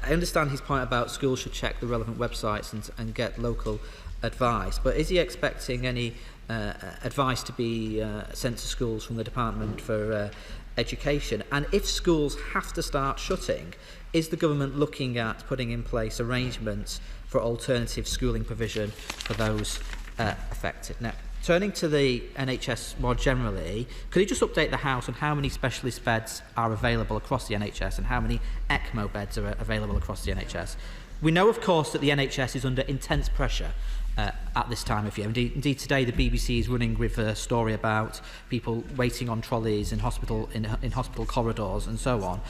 Speaker 8: understand his point about schools should check the relevant websites and get local advice, but is he expecting any advice to be sent to schools from the Department for Education? And if schools have to start shutting, is the government looking at putting in place arrangements for alternative schooling provision for those affected? Now, turning to the NHS more generally, could you just update the House on how many specialist beds are available across the NHS and how many ECMO beds are available across the NHS? We know, of course, that the NHS is under intense pressure at this time of year. Indeed, today the BBC is running with a story about people waiting on trolleys in hospital corridors and so on.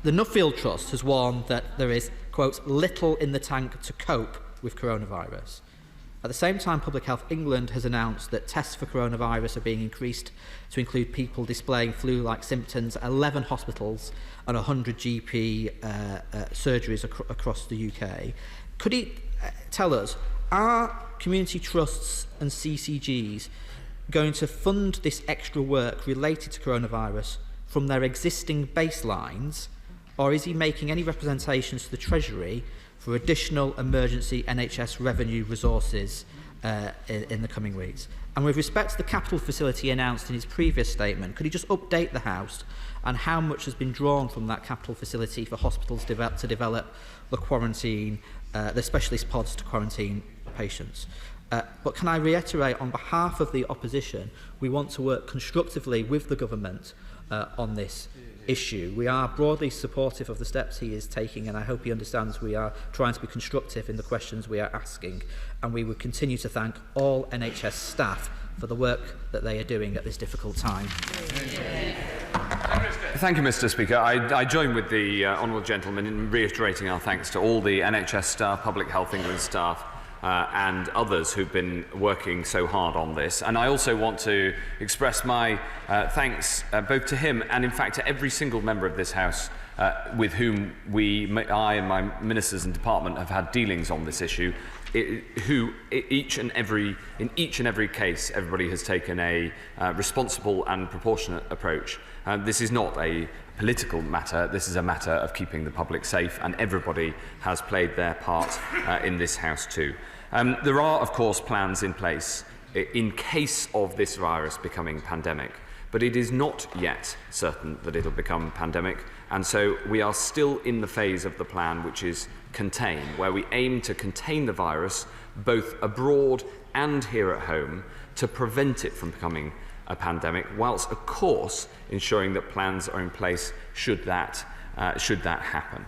Speaker 8: The Nuffield Trust has warned that there is, quote, little in the tank to cope with coronavirus. At the same time, Public Health England has announced that tests for coronavirus are being increased to include people displaying flu-like symptoms at 11 hospitals and 100 GP surgeries across the UK. Could he tell us, are community trusts and CCGs going to fund this extra work related to coronavirus from their existing baselines, or is he making any representations to the Treasury for additional emergency NHS revenue resources in the coming weeks? And with respect to the capital facility announced in his previous statement, could he just update the House on how much has been drawn from that capital facility for hospitals to develop the specialist pods to quarantine patients? But can I reiterate, on behalf of the opposition, we want to work constructively with the government on this issue. We are broadly supportive of the steps he is taking, and I hope he understands we are trying to be constructive in the questions we are asking, and we would continue to thank all NHS staff for the work that they are doing at this difficult time.
Speaker 7: Thank you, Mr. Speaker. I join with the honourable gentleman in reiterating our thanks to all the NHS staff, Public Health England staff, and others who've been working so hard on this. And I also want to express my thanks both to him and, in fact, to every single member of this House with whom I and my ministers and department have had dealings on this issue, who in each and every case, everybody has taken a responsible and proportionate approach. This is not a political matter, this is a matter of keeping the public safe, and everybody has played their part in this House too. There are, of course, plans in place in case of this virus becoming pandemic, but it is not yet certain that it'll become pandemic, and so we are still in the phase of the plan which is contain, where we aim to contain the virus both abroad and here at home to prevent it from becoming a pandemic, whilst of course ensuring that plans are in place should that happen.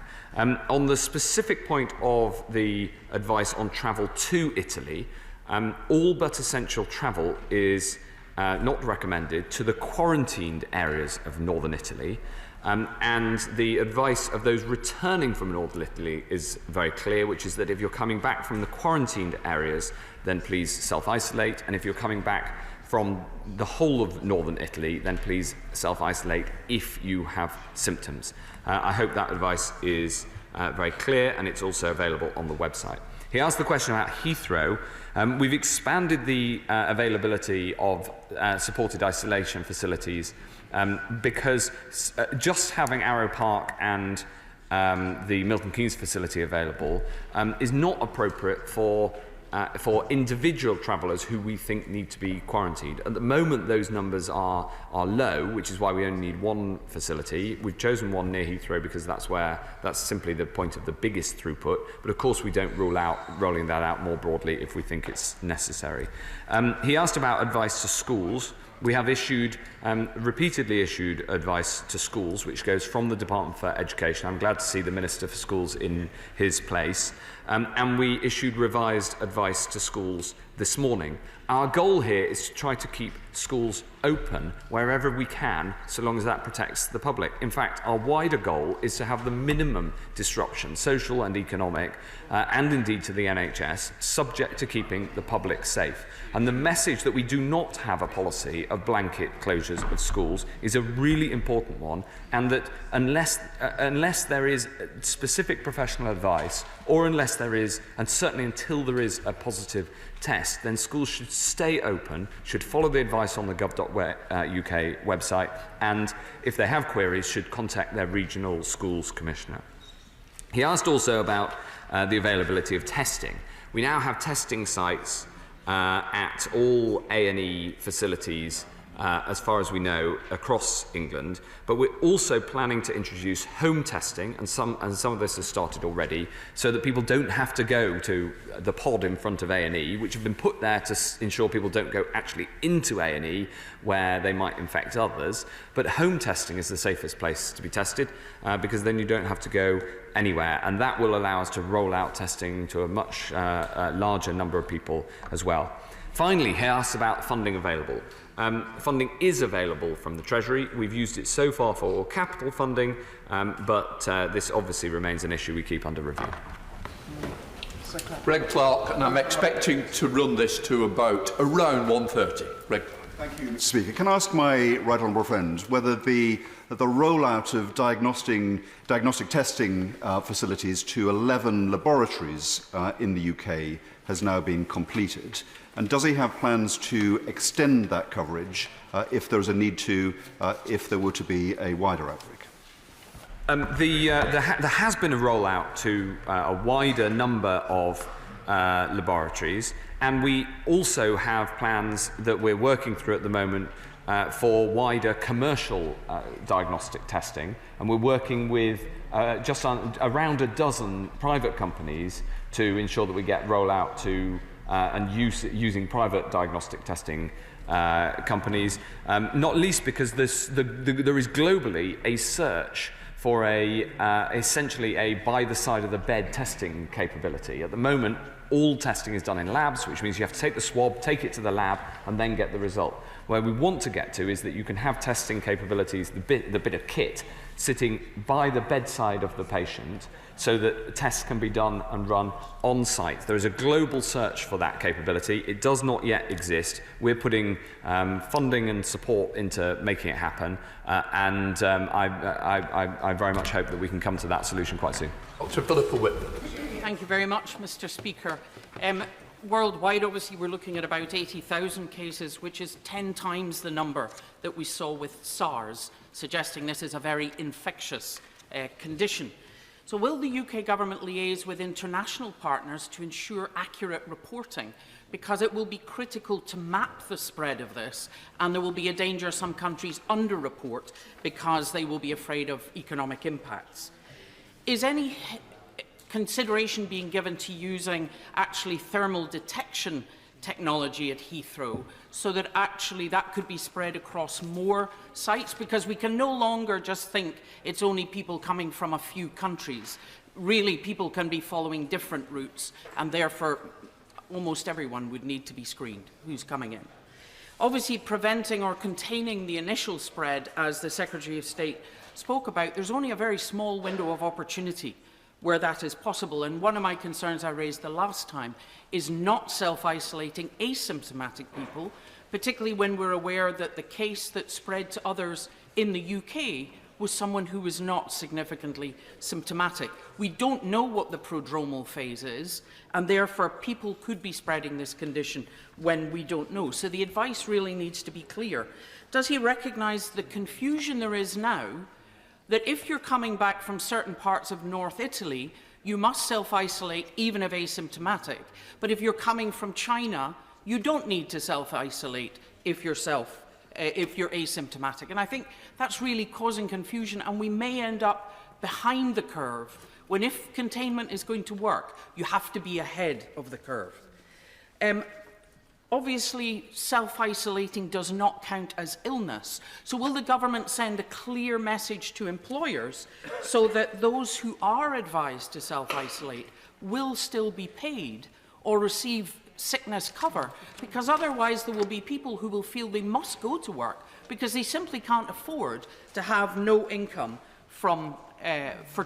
Speaker 7: On the specific point of the advice on travel to Italy, All but essential travel is not recommended to the quarantined areas of northern Italy. And the advice of those returning from northern Italy is very clear, which is that if you're coming back from the quarantined areas, then please self-isolate. And if you're coming back from the whole of northern Italy, then please self-isolate if you have symptoms. I hope that advice is very clear, and it's also available on the website. He asked the question about Heathrow. We've expanded the availability of supported isolation facilities because just having Arrow Park and the Milton Keynes facility available is not appropriate for individual travellers who we think need to be quarantined. At the moment, those numbers are low, which is why we only need one facility. We've chosen one near Heathrow because that's simply the point of the biggest throughput. But of course, we don't rule out rolling that out more broadly if we think it's necessary. He asked about advice to schools. We have repeatedly issued advice to schools, which goes from the Department for Education. I'm glad to see the Minister for Schools in his place. And we issued revised advice to schools this morning. Our goal here is to try to keep schools open wherever we can, so long as that protects the public. In fact, our wider goal is to have the minimum disruption, social and economic, and indeed to the NHS, subject to keeping the public safe. And the message that we do not have a policy of blanket closures of schools is a really important one, and that unless there is specific professional advice, or unless there is, and certainly until there is a positive test, then schools should stay open, should follow the advice on the gov.uk website, and if they have queries, should contact their regional schools commissioner. He asked also about the availability of testing. We now have testing sites at all A&E facilities, as far as we know, across England, but we're also planning to introduce home testing, and some of this has started already, so that people don't have to go to the pod in front of A&E, which have been put there to ensure people don't go actually into A&E where they might infect others. But home testing is the safest place to be tested, because then you don't have to go anywhere, and that will allow us to roll out testing to a much larger number of people as well. Finally, he asked about funding available. Funding is available from the Treasury. We've used it so far for capital funding, but this obviously remains an issue we keep under review.
Speaker 3: Greg Clark, and I'm expecting to run this to around 1:30. Greg.
Speaker 9: Thank you, Mr. Speaker. Can I ask my right honourable friend whether the rollout of diagnostic testing facilities to 11 laboratories in the UK has now been completed? And does he have plans to extend that coverage if there is a need to, if there were to be a wider outbreak?
Speaker 7: There has been a rollout to a wider number of laboratories, and we also have plans that we're working through at the moment for wider commercial diagnostic testing, and we're working with around a dozen private companies to ensure that we get rollout to using private diagnostic testing companies, not least because there is globally a search for essentially a by-the-side-of-the-bed testing capability. At the moment, all testing is done in labs, which means you have to take the swab, take it to the lab, and then get the result. Where we want to get to is that you can have testing capabilities, the bit of kit, sitting by the bedside of the patient, so that tests can be done and run on site. There is a global search for that capability. It does not yet exist. We're putting funding and support into making it happen, and I very much hope that we can come to that solution quite soon.
Speaker 3: Dr. Philippa Whitman.
Speaker 10: Thank you very much, Mr. Speaker. Worldwide, obviously, we're looking at about 80,000 cases, which is 10 times the number that we saw with SARS, suggesting this is a very infectious condition. So will the UK government liaise with international partners to ensure accurate reporting? Because it will be critical to map the spread of this, and there will be a danger some countries underreport because they will be afraid of economic impacts. Is any consideration being given to using actually thermal detection technology at Heathrow, so that actually that could be spread across more sites? Because we can no longer just think it's only people coming from a few countries. Really, people can be following different routes, and therefore almost everyone would need to be screened who's coming in. Obviously, preventing or containing the initial spread, as the Secretary of State spoke about, there's only a very small window of opportunity where that is possible. And one of my concerns I raised the last time is not self-isolating asymptomatic people, particularly when we're aware that the case that spread to others in the UK was someone who was not significantly symptomatic. We don't know what the prodromal phase is, and therefore people could be spreading this condition when we don't know. So the advice really needs to be clear. Does he recognise the confusion there is now that if you're coming back from certain parts of North Italy, you must self-isolate even if asymptomatic, but if you're coming from China, you don't need to self-isolate if you're asymptomatic? And I think that's really causing confusion, and we may end up behind the curve when, if containment is going to work, you have to be ahead of the curve. Obviously, self-isolating does not count as illness. So will the government send a clear message to employers so that those who are advised to self-isolate will still be paid or receive sickness cover? Because otherwise there will be people who will feel they must go to work because they simply can't afford to have no income for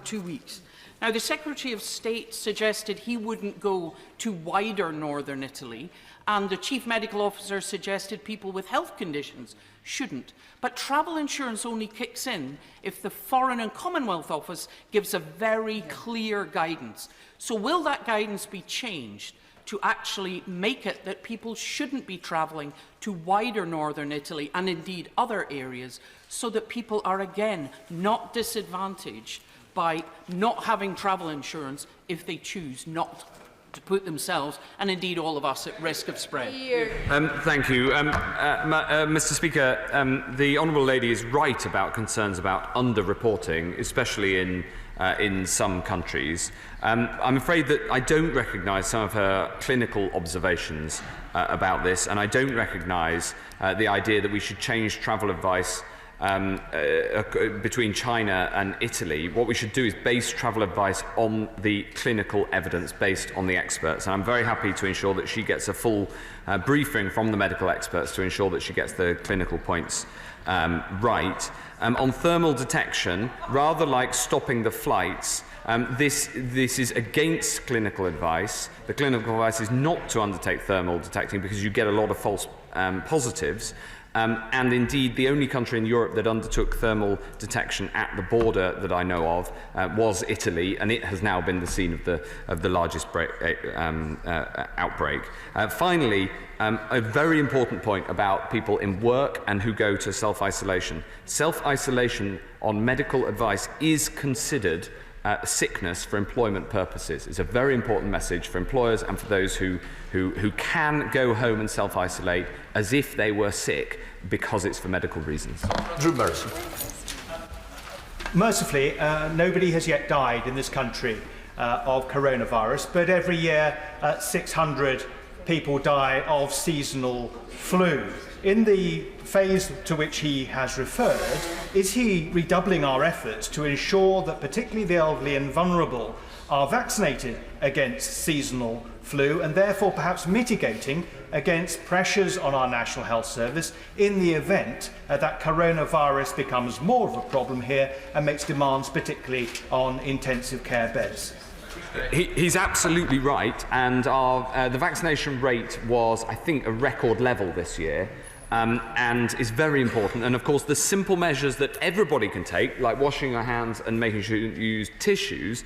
Speaker 10: 2 weeks. Now, the Secretary of State suggested he wouldn't go to wider northern Italy, and the Chief Medical Officer suggested people with health conditions shouldn't. But travel insurance only kicks in if the Foreign and Commonwealth Office gives a very clear guidance. So will that guidance be changed to actually make it that people shouldn't be travelling to wider northern Italy and indeed other areas, so that people are again not disadvantaged by not having travel insurance if they choose not to put themselves and indeed all of us at risk of spread?
Speaker 7: Thank you. Mr. Speaker, the Honourable Lady is right about concerns about underreporting, especially in some countries. I'm afraid that I don't recognise some of her clinical observations about this, and I don't recognise the idea that we should change travel advice between China and Italy. What we should do is base travel advice on the clinical evidence based on the experts. And I'm very happy to ensure that she gets a full briefing from the medical experts to ensure that she gets the clinical points right. On thermal detection, rather like stopping the flights, this is against clinical advice. The clinical advice is not to undertake thermal detecting because you get a lot of false positives. And indeed, the only country in Europe that undertook thermal detection at the border that I know of was Italy, and it has now been the scene of the largest outbreak. Finally, a very important point about people in work and who go to self-isolation. Self-isolation on medical advice is considered sickness for employment purposes. It's a very important message for employers and for those who can go home and self-isolate as if they were sick because it's for medical reasons.
Speaker 11: Drew Mercer. Mercifully, nobody has yet died in this country of coronavirus, but every year 600 people die of seasonal flu. In the phase to which he has referred, is he redoubling our efforts to ensure that particularly the elderly and vulnerable are vaccinated against seasonal flu and therefore perhaps mitigating against pressures on our National Health Service in the event that coronavirus becomes more of a problem here and makes demands particularly on intensive care beds?
Speaker 7: He's absolutely right, and the vaccination rate was, I think, a record level this year. And is very important. And of course, the simple measures that everybody can take, like washing your hands and making sure you use tissues,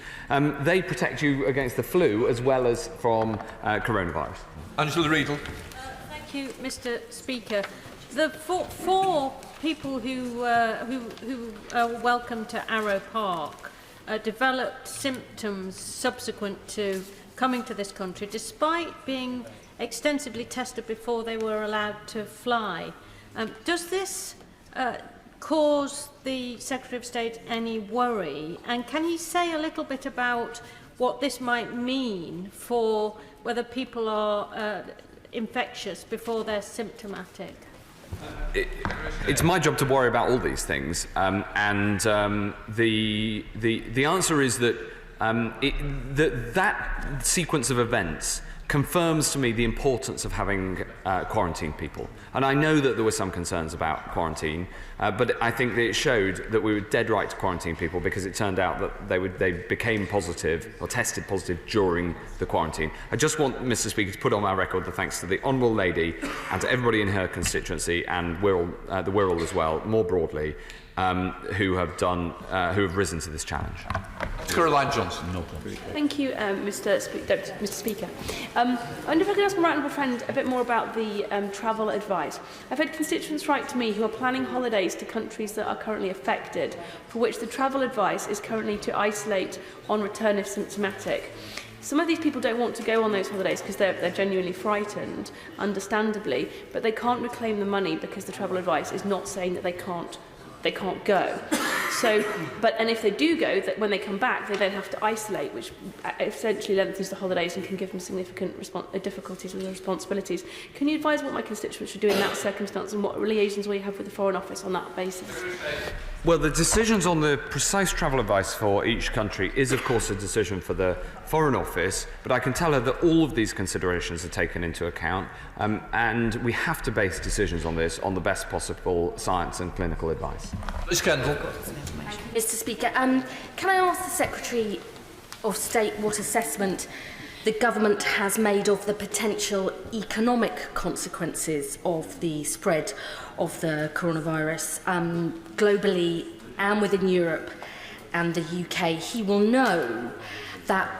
Speaker 7: they protect you against the flu as well as from coronavirus.
Speaker 3: Angela Riedel.
Speaker 13: Thank you, Mr. Speaker. The four people who are welcome to Arrow Park developed symptoms subsequent to coming to this country, despite being extensively tested before they were allowed to fly. Does this cause the Secretary of State any worry? And can he say a little bit about what this might mean for whether people are infectious before they're symptomatic?
Speaker 7: It's my job to worry about all these things, and the answer is that that sequence of events
Speaker 12: confirms to me the importance of having quarantined people. And I know that there were some concerns about quarantine, but I think that it showed that we were dead right to quarantine people, because it turned out that they became positive or tested positive during the quarantine. I just want, Mr. Speaker, to put on my record the thanks to the Honourable Lady and to everybody in her constituency and the Wirral as well, more broadly, who have risen to this challenge.
Speaker 3: Caroline Johnson. No.
Speaker 14: Thank you, Mr. Speaker. I wonder if I could ask my right honourable friend a bit more about the travel advice. I've had constituents write to me who are planning holidays to countries that are currently affected, for which the travel advice is currently to isolate on return if symptomatic. Some of these people don't want to go on those holidays because they're genuinely frightened, understandably, but they can't reclaim the money because the travel advice is not saying that they can't go. So, and if they do go, that when they come back, they then have to isolate, which essentially lengthens the holidays and can give them significant difficulties with their responsibilities. Can you advise what my constituents should do in that circumstance, and what liaisons will you have with the Foreign Office on that basis?
Speaker 15: Well, the decisions on the precise travel advice for each country is, of course, a decision for the Foreign Office, but I can tell her that all of these considerations are taken into account, and we have to base decisions on this on the best possible science and clinical advice.
Speaker 3: Ms. Kendall.
Speaker 16: Mr. Speaker, can I ask the Secretary of State what assessment the government has made of the potential economic consequences of the spread of the coronavirus globally and within Europe and the UK? He will know that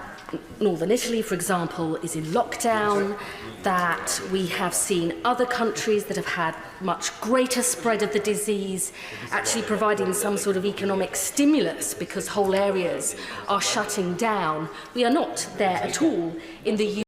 Speaker 16: Northern Italy, for example, is in lockdown, that we have seen other countries that have had much greater spread of the disease actually providing some sort of economic stimulus because whole areas are shutting down. We are not there at all in the